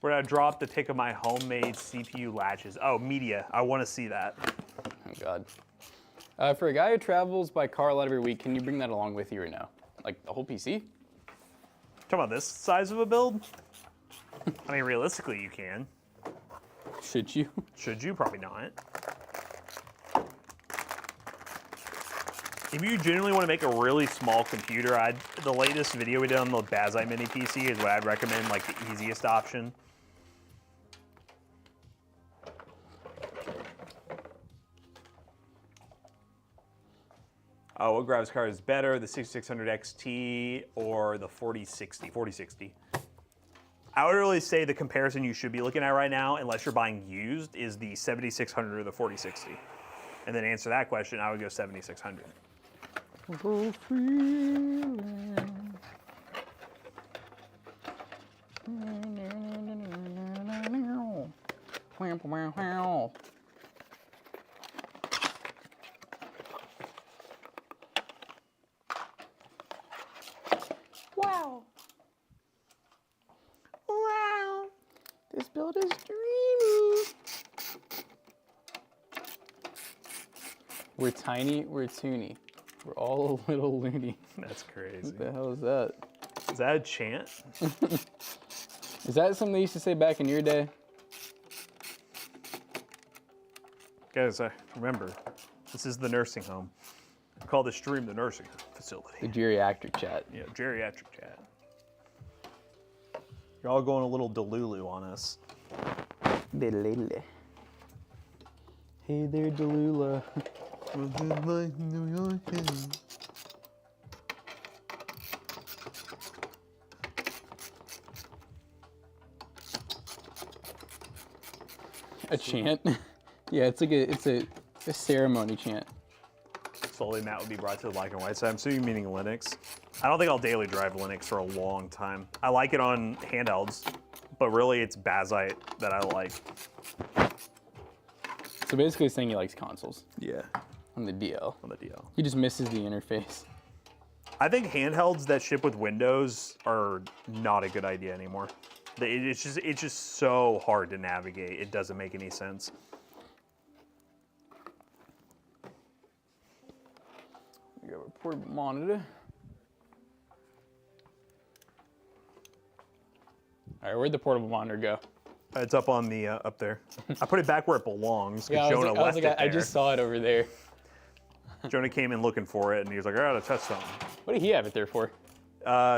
We're gonna drop the pic of my homemade CPU latches. Oh, media. I want to see that. Oh God. For a guy who travels by car a lot every week, can you bring that along with you or no? Like the whole PC? Talking about this size of a build? I mean, realistically, you can. Should you? Should you? Probably not. If you genuinely want to make a really small computer, the latest video we did on the Bazai Mini PC is what I'd recommend, like the easiest option. Oh, what graphics card is better, the 6600 XT or the 4060? I would really say the comparison you should be looking at right now, unless you're buying used, is the 7600 or the 4060. And then to answer that question, I would go 7600. Wow. Wow. This build is dreamy. We're tiny, we're toony. We're all a little loony. That's crazy. What the hell is that? Is that a chant? Is that something they used to say back in your day? Guys, remember, this is the nursing home. I call this stream the nursing facility. The geriatric chat. Yeah, geriatric chat. You're all going a little Delulu on us. Delulu. Hey there, Delula. A chant? Yeah, it's like a ceremony chant. Slowly, Matt would be brought to the black and white side. I'm assuming meaning Linux. I don't think I'll daily drive Linux for a long time. I like it on handhelds, but really it's Bazite that I like. So basically saying he likes consoles Yeah, on the DL. on the DL. He just misses the interface. I think handhelds that ship with Windows are not a good idea anymore. It's just so hard to navigate. It doesn't make any sense. We got a portable monitor. All right, where'd the portable monitor go? It's up on the up there. I put it back where it belongs because Yeah, Jonah left it there. I just saw it over there. Jonah came in looking for it, and he was like, "I gotta touch something." What did he have it there for?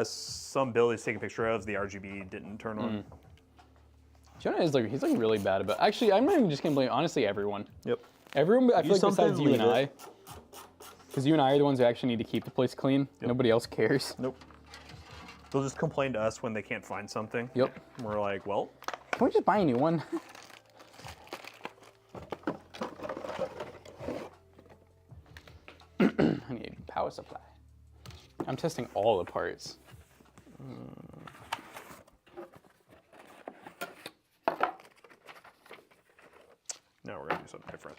Some build he's taking a picture of. The RGB didn't turn on. Jonah is like, he's like really bad about. Actually, I'm not even just gonna blame. Honestly, everyone. Yep. Everyone. I feel like something, besides you and leave I, it. because you and I are the ones who actually need to keep the place clean. Yep. Nobody else cares. Nope. They'll just complain to us when they can't find something. Yep. We're like, well, Can we just buy a new one? I need a power supply. I'm testing all the parts. no, we're gonna do something different.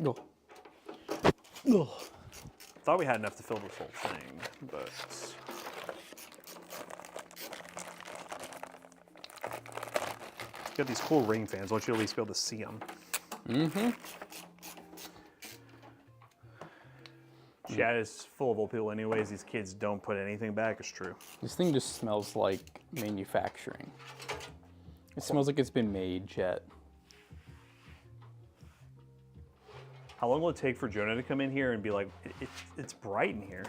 Go. Thought we had enough to fill this whole thing, but got these cool ring fans. Why don't you at least be able to see them? Mm-hmm. Chat is full of old people anyways. These kids don't put anything back. It's true. This thing just smells like manufacturing. It smells like it's been made, Chet. How long will it take for Jonah to come in here and be like, it's bright in here?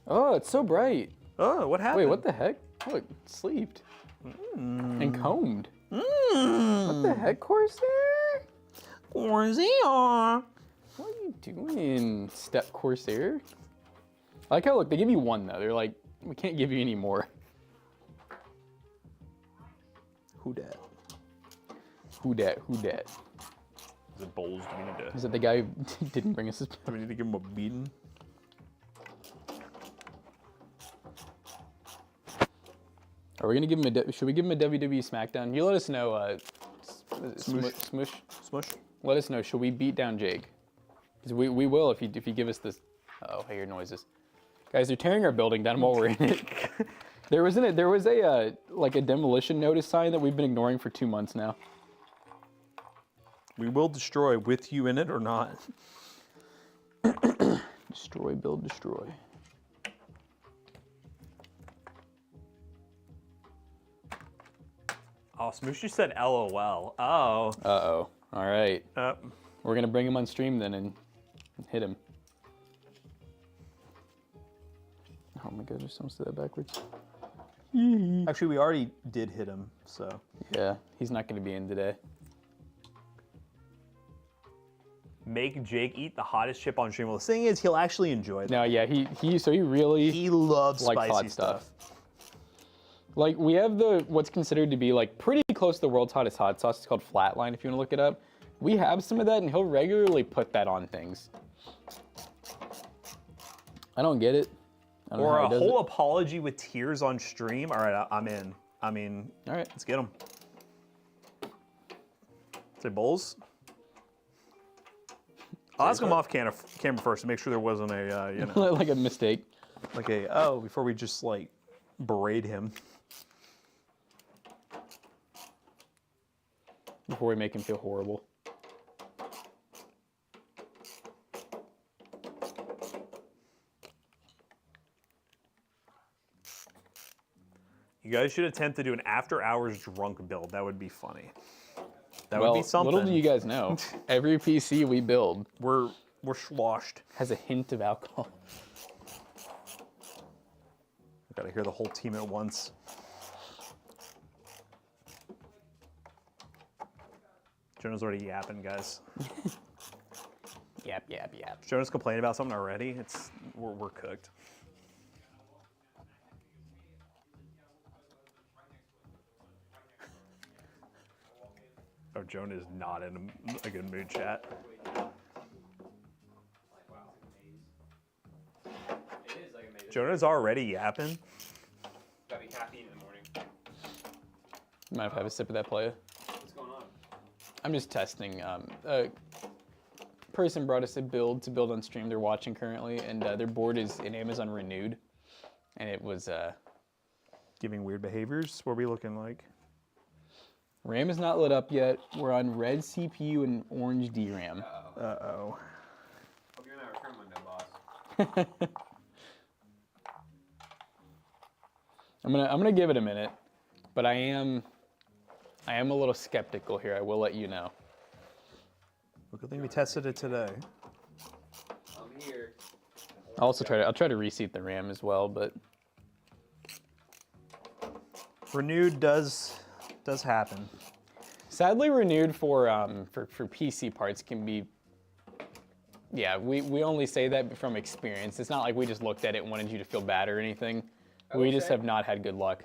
Oh, it's so bright. Oh, what happened? Wait, what the heck? Oh, it sleeped. And combed. What the heck, Corsair? Corsair. What are you doing, Step Corsair? I like how, look, they give you one, though. They're like, we can't give you any more. Who dat? Who dat? Who dat? Is it bowls? Do we need to? Is it the guy who didn't bring us his... Do we need to give him a beating? Are we gonna give him a... Should we give him a WWE SmackDown? You let us know, Smush. Smush. Let us know. Should we beat down Jake? Because we will if you give us this. Oh, I hear noises. Guys, they're tearing our building down while we're in it. There was a like a demolition notice sign that we've been ignoring for 2 months now. We will destroy with you in it or not. Destroy, build, destroy. Oh, Smooshy said LOL. Oh. Uh-oh. All right. We're gonna bring him on stream then and hit him. Oh my god, just almost did that backwards. Actually, we already did hit him, so. Yeah, he's not gonna be in today. Make Jake eat the hottest chip on stream. Well, the thing is, he'll actually enjoy that. No, yeah, he really He loves likes spicy hot stuff. Like, we have what's considered to be like pretty close to the world's hottest hot sauce. It's called Flatline, if you want to look it up. We have some of that, and he'll regularly put that on things. I don't get it. I don't know Or how a he does whole it. apology with tears on stream. All right, I'm in. I mean, All right. let's get him. Say bowls. I'll ask him off camera first to make sure there wasn't a, you know, Like a mistake. like a, before we just like berate him. Before we make him feel horrible. You guys should attempt to do an after-hours drunk build. That would be funny. That Well, would be something. little do you guys know, every PC we build We're sloshed. has a hint of alcohol. Gotta hear the whole team at once. Jonah's already yapping, guys. Yap, yap, yap. Jonah's complaining about something already. We're cooked. Oh, Jonah is not in a good mood, chat. Jonah's already yapping. Gotta be caffeine in the morning. Might have a sip of that playa. What's going on? I'm just testing. A person brought us a build to build on stream. They're watching currently, and their board is in Amazon renewed, and it was Giving weird behaviors. What are we looking like? RAM is not lit up yet. We're on red CPU and orange DRAM. Uh-oh. Hope you're in that return window, boss. I'm gonna give it a minute, but I am a little skeptical here. I will let you know. Well, good thing we tested it today. I'm here. I'll try to reseat the RAM as well, but Renewed does happen. sadly renewed for PC parts can be. Yeah, we only say that from experience. It's not like we just looked at it and wanted you to feel bad or anything. We just have not had good luck.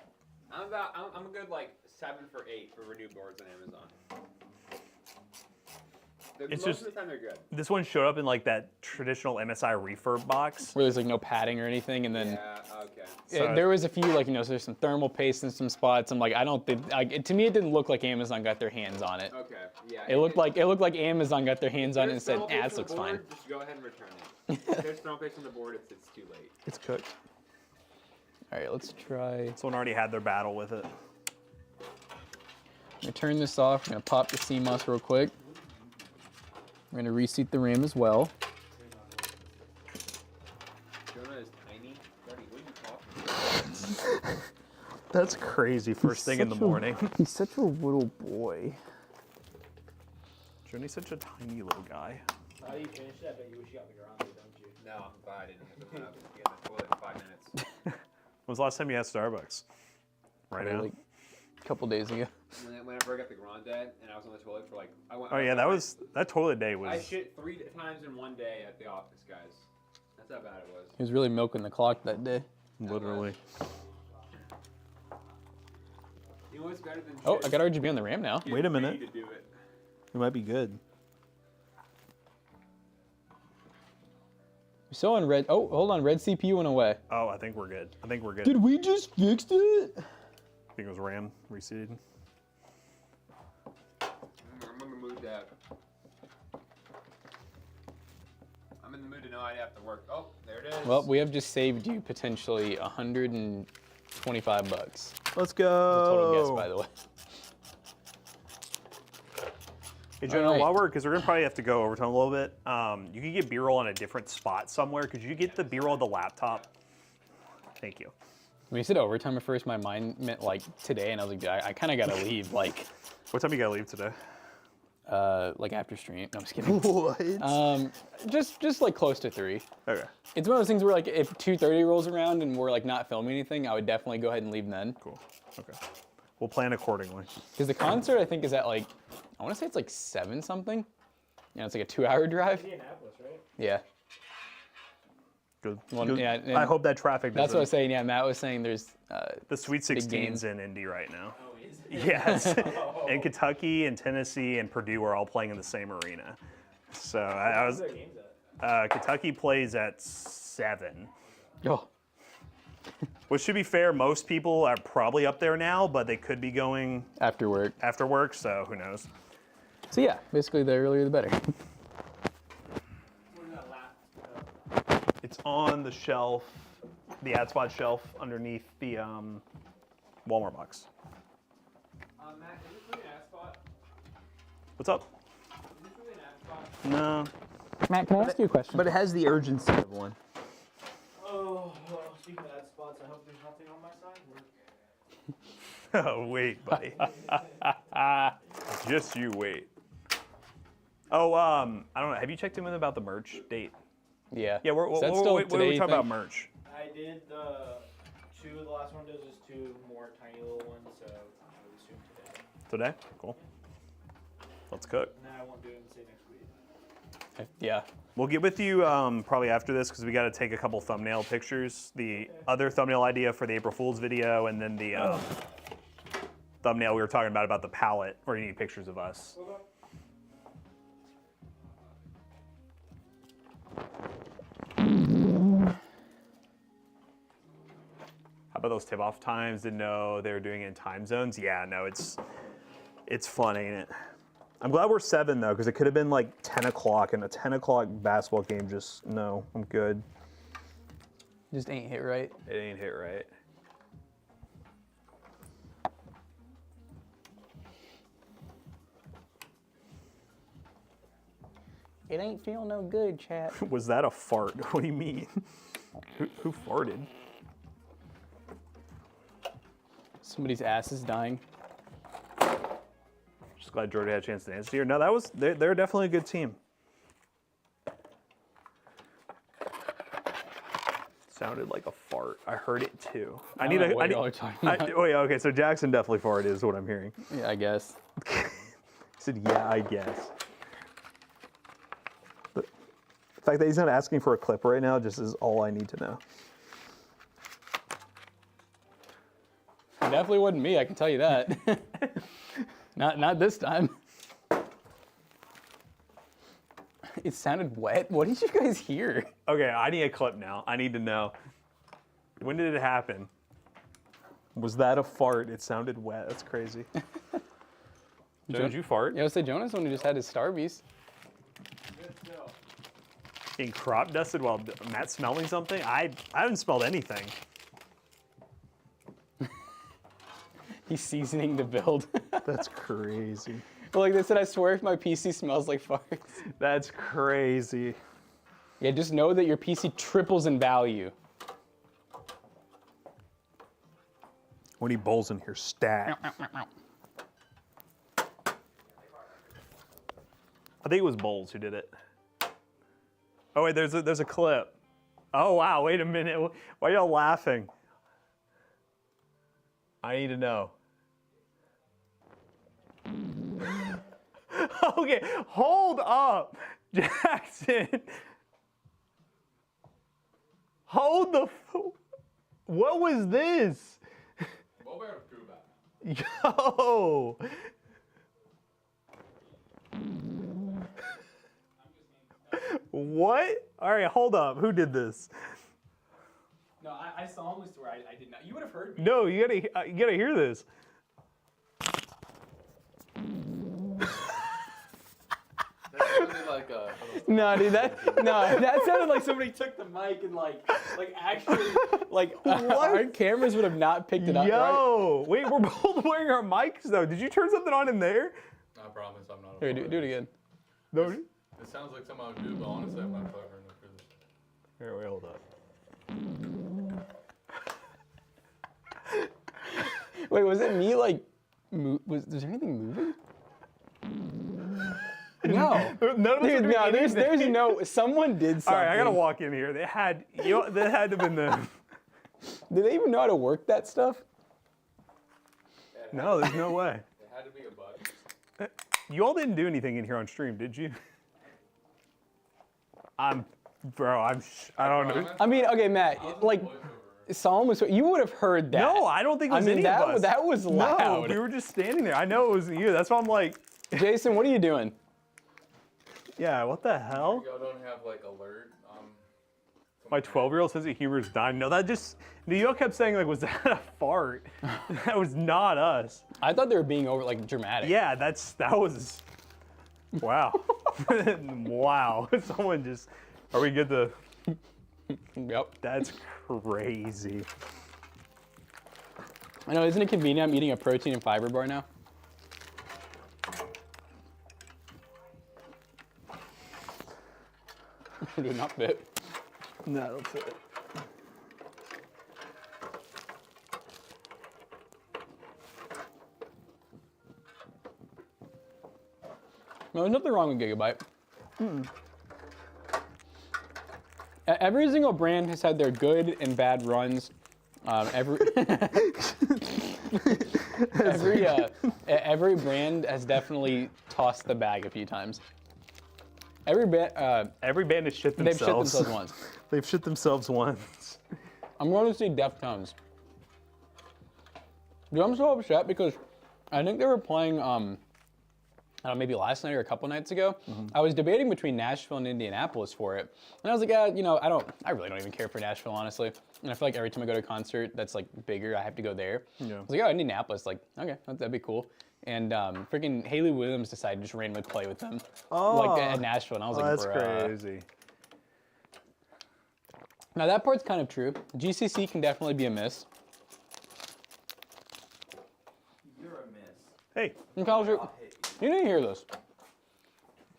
I'm a good like 7 for 8 for renewed boards on Amazon. It's Most just- of the time they're good. This one showed up in like that traditional MSI refurb box. Where there's like no padding or anything, and then Yeah. Okay. So- there was a few like so there's some thermal paste in some spots. I'm like I don't think to me it didn't look like Amazon got their hands on it. Okay. Yeah. It looked like Amazon got their hands on it and There's said, thermal paste this on looks the fine. board, Just go ahead and return it. If there's thermal paste on the board, it's too late. It's cooked. All right, let's try. This one already had their battle with it. I'm gonna turn this off. I'm gonna pop the CMOS real quick. I'm gonna reseat the RAM as well. Jonah is tiny. Buddy, what are you talking? That's crazy. First thing in the morning. He's such a little boy. Johnny's such a tiny little guy. How do you finish that? But you wish you got the grande, don't you? No, I'm glad I didn't. I was gonna get in the toilet in 5 minutes. When was the last time you had Starbucks? Right now? Like a couple days ago. Whenever I got the grande and I was on the toilet for like, Oh yeah, that toilet day was. I shit 3 times in one day at the office, guys. That's how bad it was. He was really milking the clock that day. Literally. You know what's better than Oh, shit? I got RGB on the RAM now. Wait a minute. To do it. It might be good. So on red. Oh, hold on. Red CPU went away. Oh, I think we're good. I think we're good. Did we just fix it? I think it was RAM reseated. I'm in the mood to. I'm in the mood to know I have to work. Oh, there it is. Well, we have just saved you potentially $125. Let's go. Total guess, by the way. Hey, Jonah, All right. while because we're gonna probably have to go overtime a little bit. You can get B-roll on a different spot somewhere. Could you get the B-roll of the laptop? Thank you. When you said overtime at first, my mind meant like today, and I was like, I kind of gotta leave, like What time you gotta leave today? like after stream. No, I'm just kidding. What? Just like close to 3. Okay. It's one of those things where like if 2:30 rolls around and we're like not filming anything, I would definitely go ahead and leave then. Cool. Okay. We'll plan accordingly. Because the concert I think is at like, I want to say it's like 7 something. Yeah, it's like a 2-hour drive. Indianapolis, right? Yeah. Good. Well, Good. yeah, and I hope that traffic. That's what I was doesn't- saying. Yeah, Matt was saying there's The Sweet big 16's game. in Indy right now. Oh, is it? Yes. And Kentucky and Tennessee and Purdue are all playing in the same arena. So I was. Where's their games at? Kentucky plays at 7. Oh, Which, to be fair, most people are probably up there now, but they could be going after work. after work, so who knows? So yeah, basically the earlier the better. Where's that lap? It's on the shelf, the ad spot shelf underneath the Walmart box. Matt, is this really an ad spot? What's up? Is this really an ad spot? No. Matt, can I ask you a question? But it has the urgency of one. Oh, well, speaking of that spots, I hope there's nothing on my side. Oh, wait, buddy. Just you wait. Oh, I don't know. Have you checked in with about the merch date? Yeah. Yeah, Is that still what are today, we you talking about think? merch? I did the the last one does is 2 more tiny little ones, so I would assume today. Today? Cool. Let's cook. And then I won't do it until next week. Okay, yeah. We'll get with you probably after this because we got to take a couple thumbnail pictures. The other thumbnail idea for the April Fool's video, and then the thumbnail we were talking about the palette, where you need pictures of us. How about those tip-off times? Didn't know they were doing it in time zones. Yeah, no, it's fun, ain't it? I'm glad we're 7 though, because it could have been like 10 o'clock, and a 10 o'clock basketball game just, no, I'm good. Just ain't hit right. It ain't hit right. It ain't feel no good, chat. Was that a fart? What do you mean? Who farted? Somebody's ass is dying. Just glad Jordan had a chance to answer here. No, they're definitely a good team. Sounded like a fart. I heard it too. I don't know what y'all are talking about. Oh yeah, okay. So Jackson definitely farted is what I'm hearing. Yeah, I guess. He said, "Yeah, I guess." The fact that he's not asking for a clip right now just is all I need to know. It definitely wasn't me, I can tell you that. Not this time. It sounded wet. What did you guys hear? Okay, I need a clip now. I need to know. When did it happen? Was that a fart? It sounded wet. That's crazy. Joe, did you fart? Yeah, I would say Jonas one who just had his Starbies. Being crop dusted while Matt's smelling something? I haven't smelled anything. He's seasoning the build. That's crazy. Like they said, I swear if my PC smells like farts. That's crazy. Yeah, just know that your PC triples in value. When he bowls in here, stat. I think it was Bowles who did it. Oh wait, there's a clip. Oh wow, wait a minute. Why are y'all laughing? I need to know. Okay, hold up, Jackson. Hold the. What was this? What were you about? Yo. What? All right, hold up. Who did this? No, I solemnly swear I did not. You would have heard me. No, you gotta hear this. That sounded like a. No, dude, that sounded like somebody took the mic and like actually our cameras would have not picked it up. Right? Yo, wait, we're both wearing our mics though. Did you turn something on in there? I promise I'm not. Here, do it again. No. It sounds like something I would do, but honestly, I'm not clever enough for this. Here, wait, hold up. Wait, was it me? Like, was there anything moving? No. None of us Dude, are doing no, there's anything. no. Someone did something. All right, I gotta walk in here. They had to have been them. Did they even know how to work that stuff? No, there's no way. It had to be a bug. You all didn't do anything in here on stream, did you? I don't know. I mean, okay, Matt, like, Solomon was. You would have heard that. No, I don't think it was any that, of us. That was loud. No, we were just standing there. I know it wasn't you. That's why I'm like, Jason, what are you doing? yeah, what the hell? Y'all don't have like alert. My 12-year-old sense of humor is dying. No, that just, y'all kept saying like, was that a fart? That was not us. I thought they were being over like dramatic. Yeah, that was, wow. Wow. Someone just, are we good to, Yep. that's crazy. I know, isn't it convenient? I'm eating a protein and fiber bar now. Did not fit. No, that'll fit. No, there's nothing wrong with Gigabyte. Every single brand has had their good and bad runs. Every brand has definitely tossed the bag a few times. Every band has shit they've shit themselves. themselves once. They've shit themselves once. I'm going to see Deftones. Dude, I'm so upset because I think they were playing, I don't know, maybe last night or a couple nights ago. I was debating between Nashville and Indianapolis for it. And I was like, you know, I really don't even care for Nashville, honestly. And I feel like every time I go to a concert that's like bigger, I have to go there. Yeah. I was like, oh, Indianapolis, like, okay, that'd be cool. And freaking Haley Williams decided to just randomly play with them, like at Nashville. And I was like, that's bruh. crazy. Now that part's kind of true. GCC can definitely be a miss. You're a miss. Hey. And Kyle, you didn't hear this.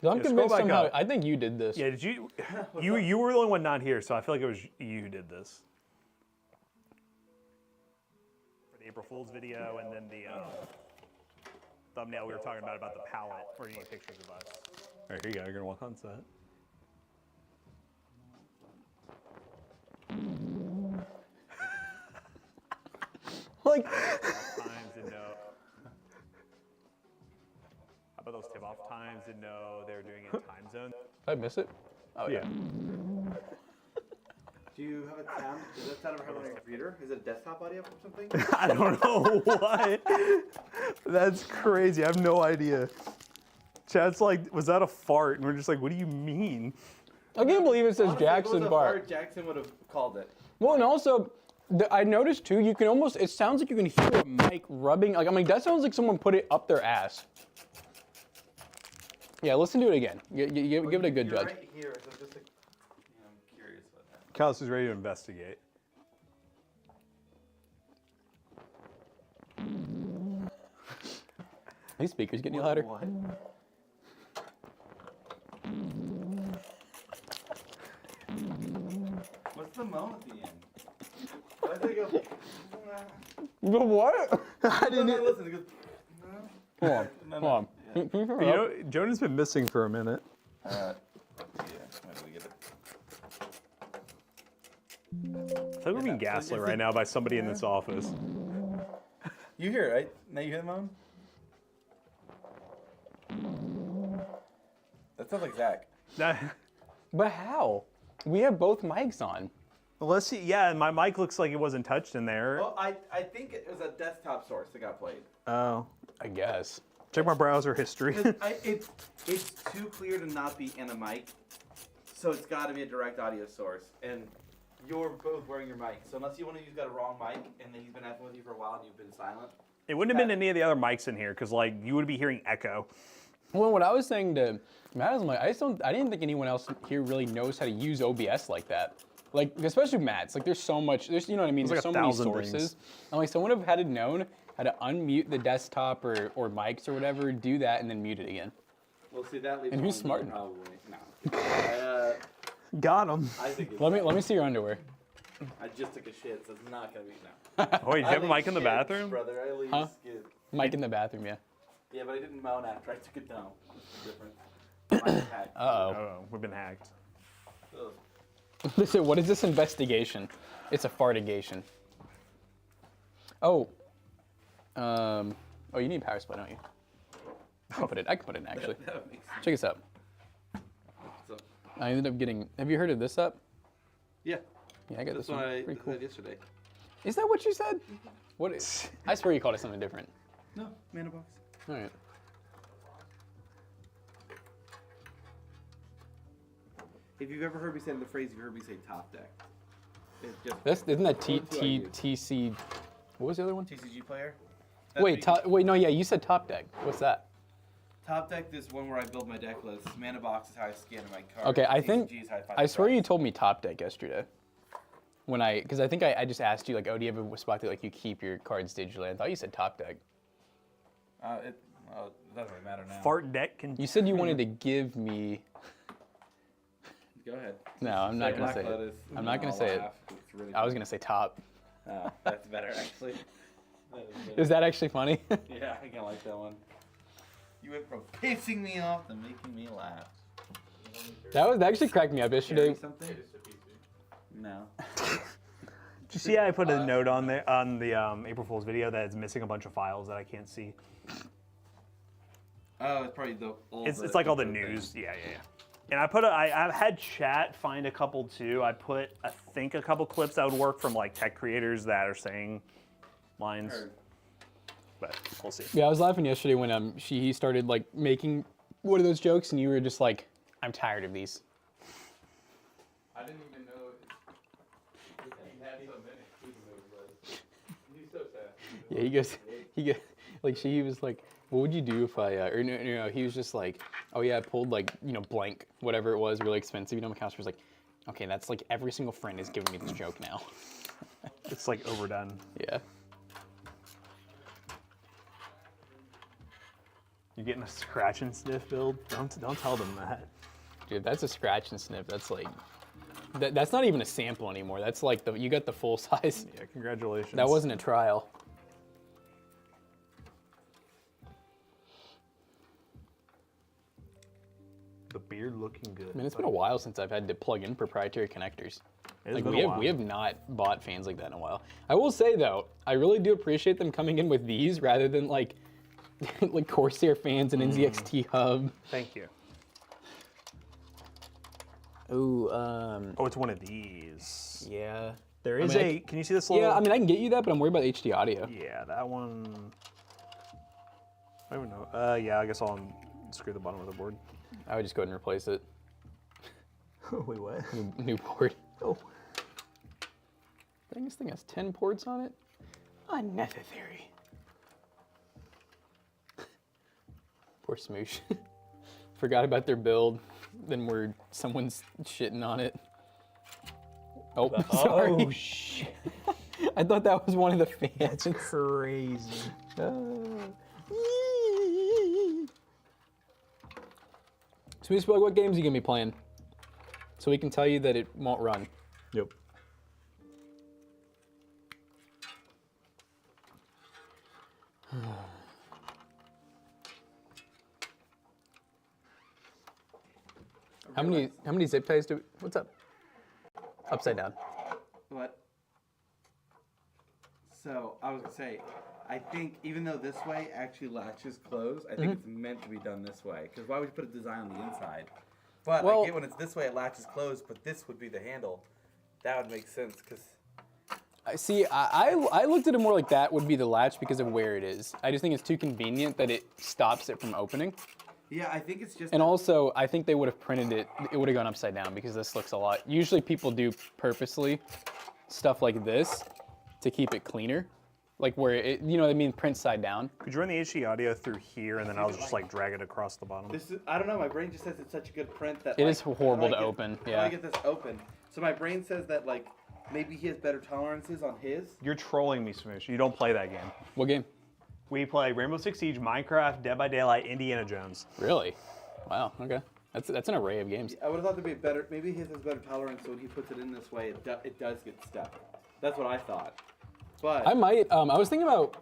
I'm Yeah, convinced scroll back somehow. up. I think you did this. Yeah, did you? You were the only one not here, so I feel like it was you who did this. For the April Fool's video, and then the thumbnail we were talking about the palette, where you need pictures of us. All right, here you go. You're gonna walk on set. Like, Times didn't know. How about those tip-off times? Didn't know they were doing it in time zone. did I miss it? Oh yeah. Do you have a tab? Is that tab ever on your computer? Is it a desktop audio or something? I don't know what. That's crazy. I have no idea. Chat's like, was that a fart? And we're just like, what do you mean? I can't believe it says Honestly, Jackson if it was a Bar. fart, Jackson would have called it. Well, and also, I noticed too, you can almost, it sounds like you can hear a mic rubbing. Like, I mean, that sounds like someone put it up their ass. Yeah, listen to it again. Give it a good You're judge. right here, so just like, I'm curious about that. Kyle is ready to investigate. These speakers getting louder. What? What's the moan at the end? Why does it go? The what? I didn't listen. It goes. Hold on. Hold on. Can you turn it You up? know, Jonah's been missing for a minute. Yeah. Where do we get it? I think we're being gaslit right now by somebody in this office. You hear it, right? Now you hear the moan? That sounds like Zach. But how? We have both mics on. Let's see. Yeah, my mic looks like it wasn't touched in there. Well, I think it was a desktop source that got played. Oh. I guess. Check my browser history. It's too clear to not be in a mic, so it's got to be a direct audio source. And you're both wearing your mic, so unless you want to use got a wrong mic, and then he's been effing with you for a while and you've been silent. It wouldn't have been any of the other mics in here, because like you would be hearing echo. Well, what I was saying to Matt is, like, I didn't think anyone else here really knows how to use OBS like that. Like, especially Matt's. Like, there's so much. You know what I mean? There's There's like so many 1,000 sources. things. And like, someone would have had to known how to unmute the desktop or mics or whatever, do that, and then mute it again. Well, see that leaves. And who's one smart enough? Probably no. Got him. I think. It's Let me see your underwear. I just took a shit, so it's not gonna be now. Oh, wait, did you have a mic in the bathroom? Brother, I leave Huh? skid. Mic in the bathroom, yeah. Yeah, but I didn't moan after I took it down. It's different. Mine's hacked. Oh, we've been hacked. Ugh. They said, what is this investigation? It's a fartigation. Oh. Oh, you need power supply, don't you? I can put it in, actually. That makes sense. Check this out. So, I ended up getting, have you heard of this up? yeah, Yeah, I got that's this what one. I Pretty cool. had yesterday. Is that what you said? What is, I swear you called it something different. No, mana box. All right. If you've ever heard me say the phrase, you've heard me say top deck. It's just Isn't that That's what I use. TC, what was the other one? TCG player. That's Wait, what you- wait, no, yeah, you said top deck. What's that? Top deck is one where I build my deck list. Mana box is how I scan my cards. Okay, I think, TCG is how I find I the swear you cards. told me top deck yesterday. Because I think I just asked you, like, oh, do you have a spot that, like, you keep your cards digitally? I thought you said top deck. It doesn't really matter now. Fart deck can. You said you wanted to give me, Go ahead. no, I'm not going to Black say it. Lotus, I'm not gonna I'll say it. laugh. It's really I was going to say top. Oh, that's better actually. That is better. Is that actually funny? Yeah, I kind of like that one. You went from pissing me off to making me laugh. That actually cracked me up yesterday. Hearing something? No. Did you see I put a note on there on the April Fool's video that it's missing a bunch of files that I can't see? Oh, it's probably the old. It's like all the news. Yeah. And I've had chat find a couple too. I put, I think, a couple clips that would work from like tech creators that are saying lines. Heard. But we'll see. Yeah, I was laughing yesterday when he started like making one of those jokes, and you were just like, "I'm tired of these." I didn't even know he had so many. He's so sad. Yeah, he goes, like he was like, "What would you do if I?" Or no, he was just like, "Oh yeah, I pulled like blank whatever it was, really expensive." My counselor was like, "Okay, that's like every single friend is giving me this joke now." It's like overdone. Yeah. You're getting a scratch and sniff build? Don't tell them that. Dude, that's a scratch and sniff. That's like, that's not even a sample anymore. That's like you got the full size. Yeah, congratulations. That wasn't a trial. The beard looking good. I mean, it's been a while since I've had to plug in proprietary connectors. It's Like been we a have, while. we have not bought fans like that in a while. I will say though, I really do appreciate them coming in with these rather than like like Corsair fans and NZXT Hub. Thank you. Ooh, Oh, it's one of these. yeah. There I is mean, can you see this little? Yeah, I mean, I can get you that, but I'm worried about HD audio. Yeah, that one. I don't know. Yeah, I guess I'll unscrew the bottom of the board. I would just go ahead and replace it. Wait, what? New board. Oh. I think this thing has 10 ports on it. Unnecessary. Poor Smoosh. Forgot about their build. Then someone's shitting on it. Oh, sorry. Oh shit! I thought that was one of the fans. That's crazy. Smoosh Bug, what games are you gonna be playing? So we can tell you that it won't run. Yep. How many zip ties do we, what's up? Upside down. What? So I was gonna say, I think even though this way actually latches closed, I think it's meant to be done this way. Because why would you put a design on the inside? But Well- I get when it's this way, it latches closed, but this would be the handle. That would make sense because See, I looked at it more like that would be the latch because of where it is. I just think it's too convenient that it stops it from opening. yeah, I think it's just And also, I think they would have printed it would have gone upside down because this looks a lot. Usually people do purposely stuff like this to keep it cleaner. Like where it, I mean, print side down. Could you run the HD audio through here and then I'll just like drag it across the bottom? this is I don't know. My brain just says it's such a good print that It like, is horrible how do I to get- open, How do yeah. I get this open? So my brain says that like maybe he has better tolerances on his. You're trolling me, Smoosh. You don't play that game. What game? We play Rainbow Six Siege, Minecraft, Dead by Daylight, Indiana Jones. Really? Wow. Okay. That's an array of games. I would have thought there'd be a better. Maybe his has better tolerance, so when he puts it in this way, it does get stuck. That's what I thought. But I might. I was thinking about.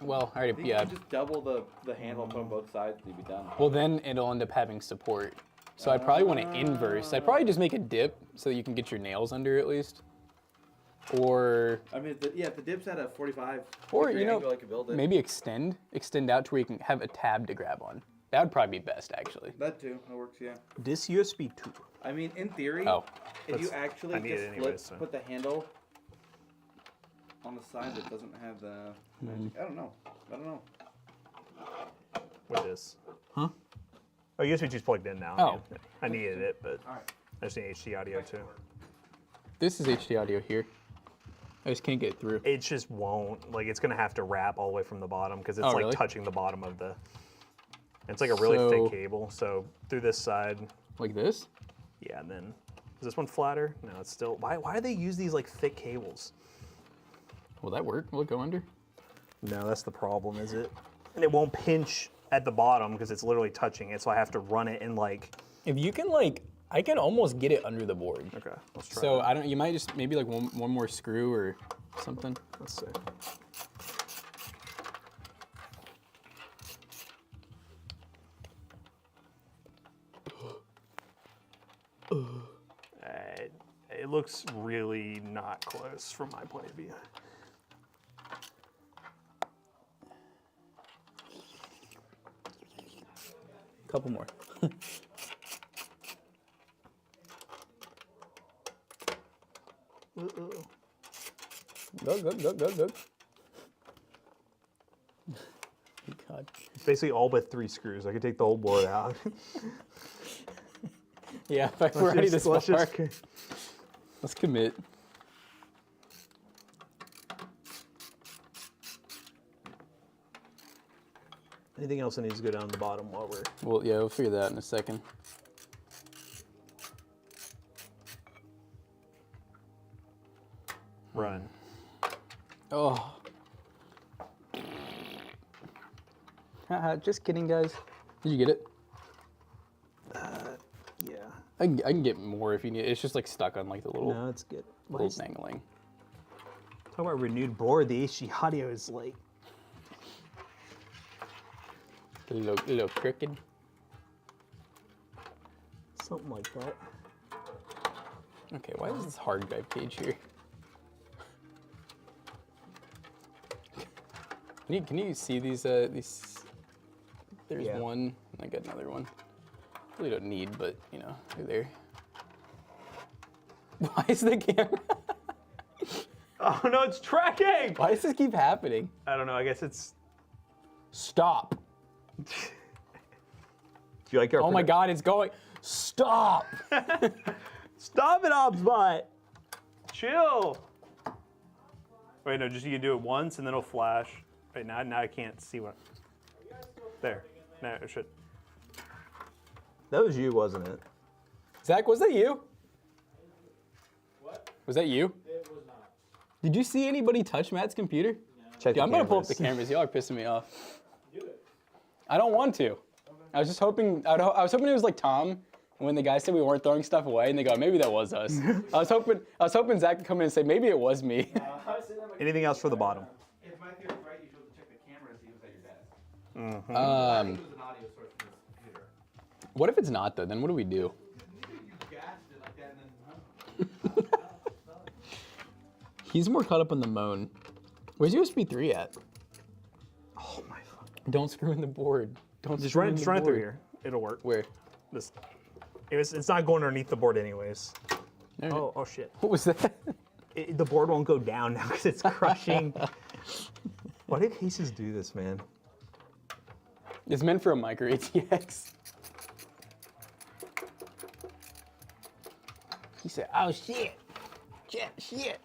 Well, I I already. think Yeah. you could just double the handle, put on both sides, and you'd be done. Well, then it'll end up having support. So I probably want to inverse. I'd probably just make a dip so that you can get your nails under at least. Or I mean, if the dip's at a 45. Or, degree you know, angle, I could build it. maybe extend out to where you can have a tab to grab on. That would probably be best, actually. That too. That works. Yeah. This USB 2. I mean, in theory, Oh. if you That's- actually I need just it anyway, so. put the handle on the side that doesn't have the magic. I don't know. With this. Huh? Oh, USB 2's plugged in now. Oh. Yeah. I needed it, but Alright. I just need HD audio too. This is HD audio here. I just can't get it through. It just won't. Like, it's going to have to wrap all the way from the bottom because it's Oh, like really? touching the bottom of the. It's like a really So- thick cable. So through this side, Like this? yeah, and then. Is this one flatter? No, it's still. Why do they use these like thick cables? Will that work? Will it go under? No, that's the problem, is it? And it won't pinch at the bottom because it's literally touching it, so I have to run it in like. If you can I can almost get it under the board. Okay, let's try. So that. you might just maybe like one more screw or something. Let's see. It looks really not close from my point of view. Couple more. Go. God. It's basically all but 3 screws. I could take the whole board out. Yeah, if we're ready to let's spark, let's commit. Anything else that needs to go down the bottom while we're... Well, yeah, we'll figure that out in a second. Run. Oh. Haha, just kidding, guys. Did you get it? Yeah. I can get more if you need. It's just like stuck on like the little, No, it's good. little dangling. Talk about renewed board. The HD audio is like... A little crooked. Something like that. Okay, why is this hard drive cage here? Can you see these? There's Yeah. one. I got another one. Really don't need, but you know, they're there. Why is the camera? Oh no, it's tracking! Why does this keep happening? I don't know, I guess it's... Stop. Do you like our... Oh my God, it's going. Stop. Stop it, Obsbot! Chill! Wait, no, just you can do it once and then it'll flash. Wait, now I can't see what... There. No, it should... That was you, wasn't it? Zach, was that you? What? Was that you? It was not. Did you see anybody touch Matt's computer? Check Dude, I'm gonna pull up the cameras. Y'all are pissing me off. Do it. I don't want to. I was just hoping. I was hoping it was like Tom. And when the guy said we weren't throwing stuff away, and they go, maybe that was us. I was hoping Zach could come in and say, maybe it was me. Anything else for the bottom? If my theory's right, you should check the camera and see who's at your desk. I think it was an audio source from this computer. What if it's not though? Then what do we do? You gassed it like that and then... He's more caught up on the moan. Where's USB 3 at? Oh my fuck. Don't screw in the board. Don't Just screw run in it the through board. here. It'll work. Where? This. It's not going underneath the board anyways. There. Oh shit. What was that? The board won't go down now because it's crushing. Why do cases do this, man? It's meant for a micro ATX. He said, oh shit. Shit.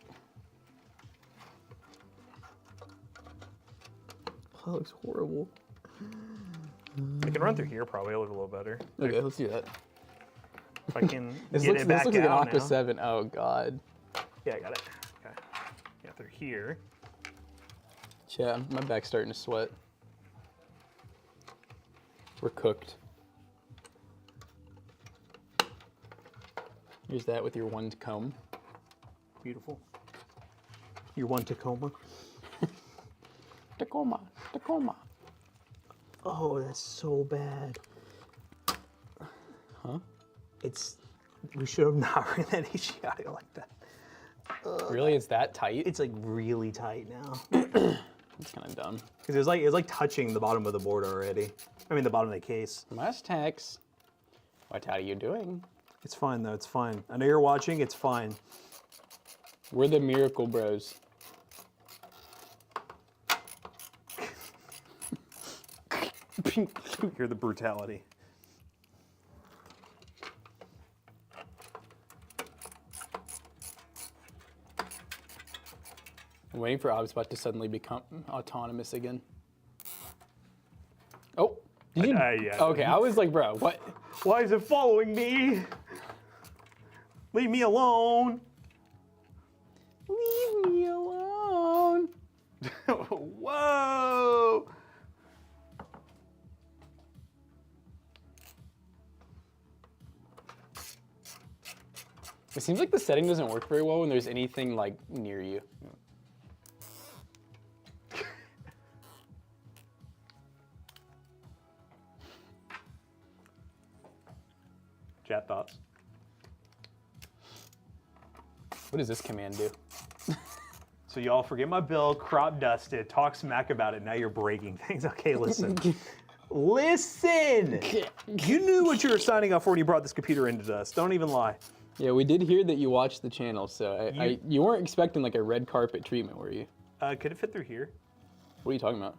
That looks horrible. I can run through here probably. It'll look a little better. Okay, let's do that. If I can This get looks, it this back looks like an out Aqua now. 7. Oh god. Yeah, I got it. Okay. Yeah, through here. Yeah, my back's starting to sweat. We're cooked. Here's that with your one comb. Beautiful. Your one Tacoma. Tacoma. Oh, that's so bad. Huh? We should have not ran that HD audio like that. Really, it's that tight? It's like really tight now. It's kind of dumb. Because it was like touching the bottom of the board already. I mean the bottom of the case. Mustax. What are you doing? It's fine though, it's fine. I know you're watching, it's fine. We're the Miracle Bros. Hear the brutality. I'm waiting for Obspot to suddenly become autonomous again. Oh, did you? Yeah. Okay, I was like, bro, what? Why is it following me? Leave me alone. Leave me alone. Whoa. It seems like the setting doesn't work very well when there's anything like near you. Chat thoughts. What does this command do? So y'all forget my build, crop dusted, talk smack about it. Now you're breaking things. Okay, listen. Listen! You knew what you were signing up for when you brought this computer into us. Don't even lie. Yeah, we did hear that you watched the channel, so you weren't expecting like a red carpet treatment, were you? Could it fit through here? What are you talking about?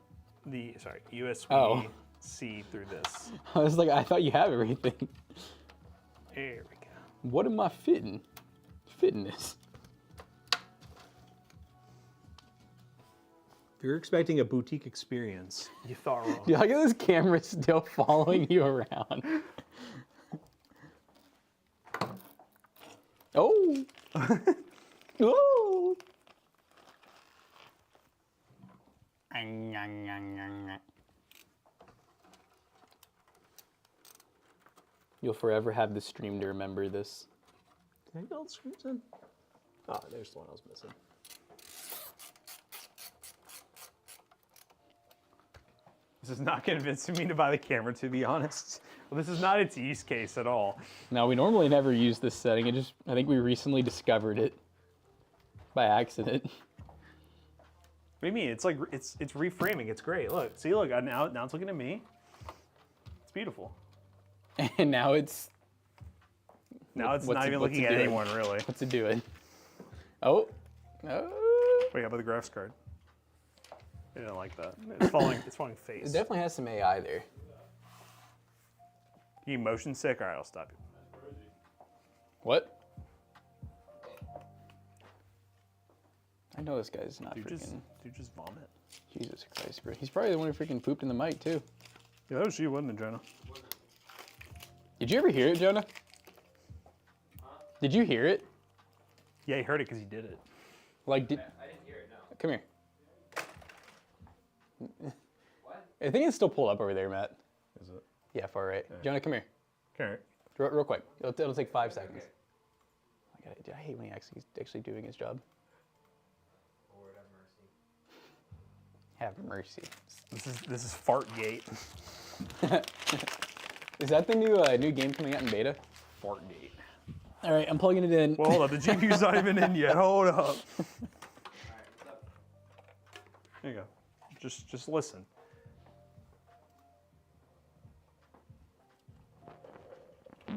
Sorry, USB-C through this. I was like, I thought you have everything. There we go. What am I fitting? Fitting this. If you're expecting a boutique experience, you thought wrong. Dude, look at this camera still following you around. Oh! Oh! You'll forever have the stream to remember this. Can I get all the screws in? Oh, there's the one I was missing. This is not convincing me to buy the camera, to be honest. Well, this is not its use case at all. Now, we normally never use this setting. I think we recently discovered it by accident. What do you mean? It's like it's reframing. It's great. Look, see, look. Now it's looking at me. It's beautiful. And now it's not even what's looking it at doing? anyone really. What's it doing? Oh. Oh. Wait, how about the graphics card? They didn't like that. It's falling. It's falling It face. definitely has some AI there. You motion sick? All right, I'll stop you. What? I know this guy's not Dude, freaking. just vomit. Jesus Christ, bro. He's probably the one who freaking pooped in the mic, too. Yeah, that was you, wasn't it, Jonah? Did you ever hear it, Jonah? Did you hear it? Yeah, he heard it because he did it. Like, did. I didn't hear it, no. Come here. What? I think it's still pulled up over there, Matt. Is it? Yeah, far right. Jonah, come here. Okay. Real quick. It'll take 5 seconds. Oh my God, I hate when he's actually doing his job. Lord have mercy. Have mercy. This is Fartgate. Is that the new game coming out in beta? Fartgate. All right, I'm plugging it in. Well, hold up. The GPU's not even in yet. Hold up. Alright, what's up? There you go. Just listen. How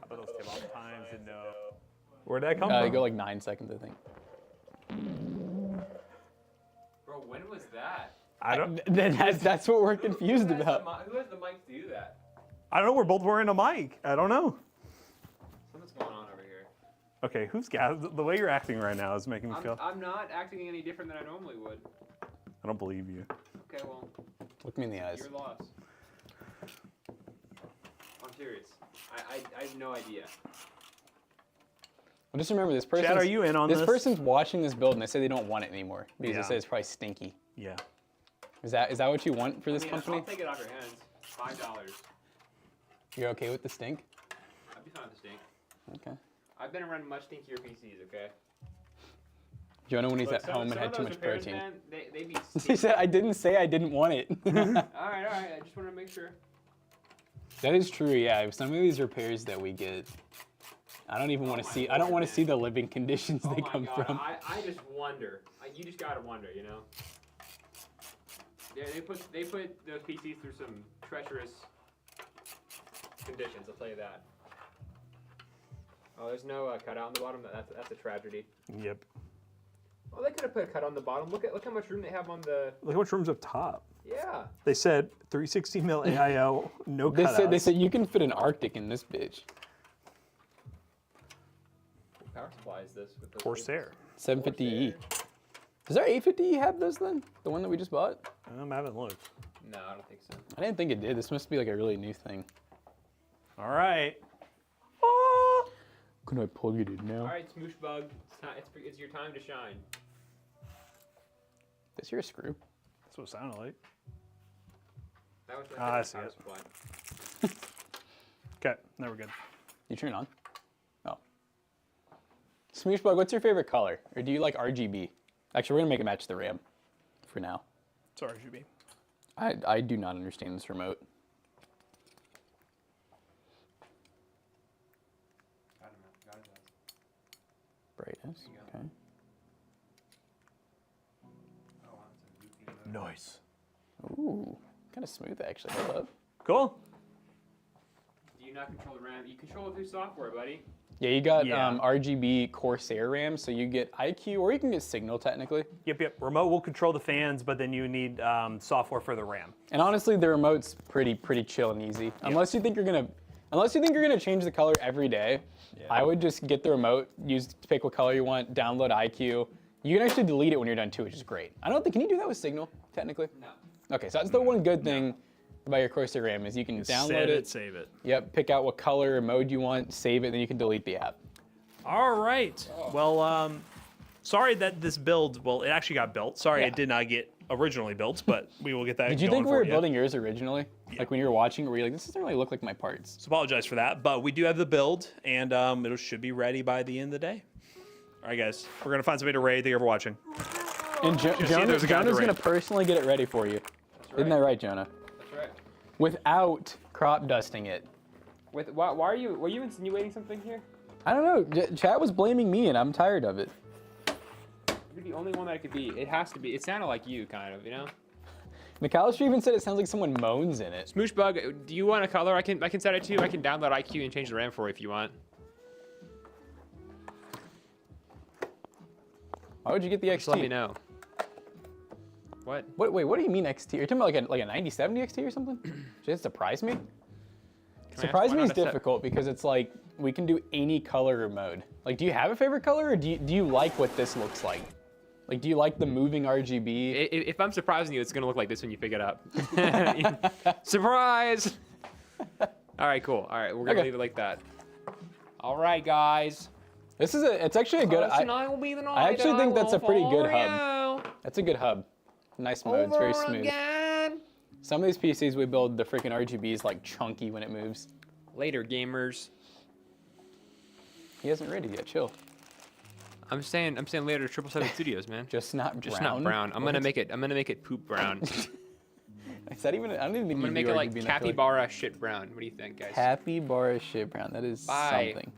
about those tip-off times and no? Where'd that come They from? go like 9 seconds, I think. Bro, when was that? I don't. That's what we're confused Who has about. who has the mic to do that? I don't know. We're both wearing a mic. I don't know. Something's going on over here. Okay, who's gas? The way you're acting right now is making me feel. I'm not acting any different than I normally would. I don't believe you. Okay, well, Look me in the eyes. your loss. I'm serious. I have no idea. Well, just remember this person. Chad, are you in on this? This person's watching this build and they say they don't want it anymore because Yeah. they say it's probably stinky. Yeah. Is that what you want for this I mean, company? I'll take it off your hands. $5. You're okay with the stink? I'd be fine with the stink. Okay. I've been around much stinkier PCs, okay? Jonah, when he's Look, at home and some had of too those much repairs, protein. Man, they be He stinky. said, I didn't say I didn't want it. Alright. I just want to make sure. That is true, yeah. Some of these repairs that we get, I don't even want to see. I don't want to see the living conditions Oh they my come God, from. I just wonder. You just gotta wonder, you know. Yeah, they put those PCs through some treacherous conditions. I'll tell you that. Oh, there's no cutout on the bottom. That's a tragedy. Yep. Oh, they could have put a cut on the bottom. Look how much room they have on the. Look how much room's up top. Yeah. They said 360 mil AIO, no They cutouts. said you can fit an Arctic in this bitch. What power supply is this? With those Corsair. 750E. Does our 850E have those then? The one that we just bought? I haven't looked. No, I don't think so. I didn't think it did. This must be like a really new thing. All right. Can I plug it in now? All right, Smoosh Bug. It's your time to shine. Is here a screw? That's what it sounded like. That was I the see power it. supply. Okay, now we're good. You turn it on? Oh. Smooshbug, what's your favorite color? Or do you like RGB? Actually, we're gonna make it match the RAM for now. It's RGB. I do not understand this remote. brightness. Okay. Nice. Ooh, kind of smooth actually. Hold up. Cool. Do you not control the RAM? You control it through software, buddy. Yeah, you got Yeah. RGB Corsair RAM, so you get IQ or you can get Signal technically. Yep. Remote will control the fans, but then you need software for the RAM. And honestly, the remote's pretty chill and easy. Unless you think you're gonna change the color every day, I would just get the remote, pick what color you want, download IQ. You can actually delete it when you're done too, which is great. I don't think, can you do that with Signal technically? No. Okay, so that's the one good thing about your Corsair RAM is you can download Set it, save it. Yep, pick out what color or mode you want, save it, then you can delete the app. All right. Well, sorry that this build, well, it actually got built. Sorry Yeah. it did not get originally built, but we will get that Did you going think we for were you. building yours originally? Like when you were watching, were you like, this doesn't really look like my parts? So apologize for that, but we do have the build, and it should be ready by the end of the day. All right, guys, we're gonna find somebody to raid. Thank you for watching. And there's a guy in the Jonah's raid. gonna personally get it ready for you. Isn't that right, Jonah? That's right. Without crop dusting it. Why are you? Were you insinuating something here? I don't know. Chat was blaming me, and I'm tired of it. You're the only one that it could be. It has to be. It sounded like you, kind of, you know. McAllister even said it sounds like someone moans in it. Smooshbug, do you want a color? I can set it to you. I can download IQ and change the RAM for you if you want. Why would you get the XT? Just let me know. What? Wait, what do you mean XT? Are you talking about like a 9070 XT or something? Just surprise me? Surprise me is difficult because it's like we can do any color or mode. Like, do you have a favorite color or do you like what this looks like? Like, do you like the moving RGB? If I'm surprising you, it's gonna look like this when you pick it up. Surprise! All right, cool. All right, we're gonna leave it like that. All right, guys. This is it's actually a good. Tonight will be the night I actually that think I that's a will pretty good for hub. you. That's a good hub. Nice mode. It's very Over smooth. again. Some of these PCs we build, the freaking RGB is like chunky when it moves. Later, gamers. He hasn't ready yet. Chill. I'm saying later, 777 Studios, man. Just not brown. Just not brown. I'm gonna make it poop brown. Is that even? I don't even think I'm gonna you make do it like RGB in that color. capybara shit brown. What do you think, guys? Capybara shit brown. That is Bye. something.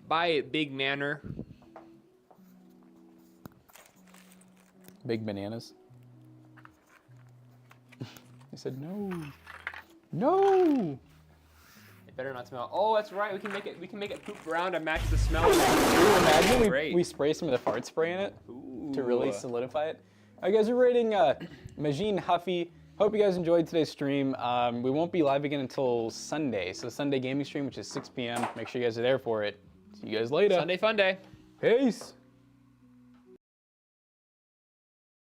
Buy it, big manner. Big bananas. He said no. No. It better not smell. Oh, that's right. We can make it poop brown to match the smell. Ooh, imagine Great. we spray some of the fart spray in it Ooh. to really solidify it. All right, guys, we're rating Majin Huffy. Hope you guys enjoyed today's stream. We won't be live again until Sunday. So Sunday gaming stream, which is 6 p.m. Make sure you guys are there for it. See you guys later. Sunday fun day. Peace.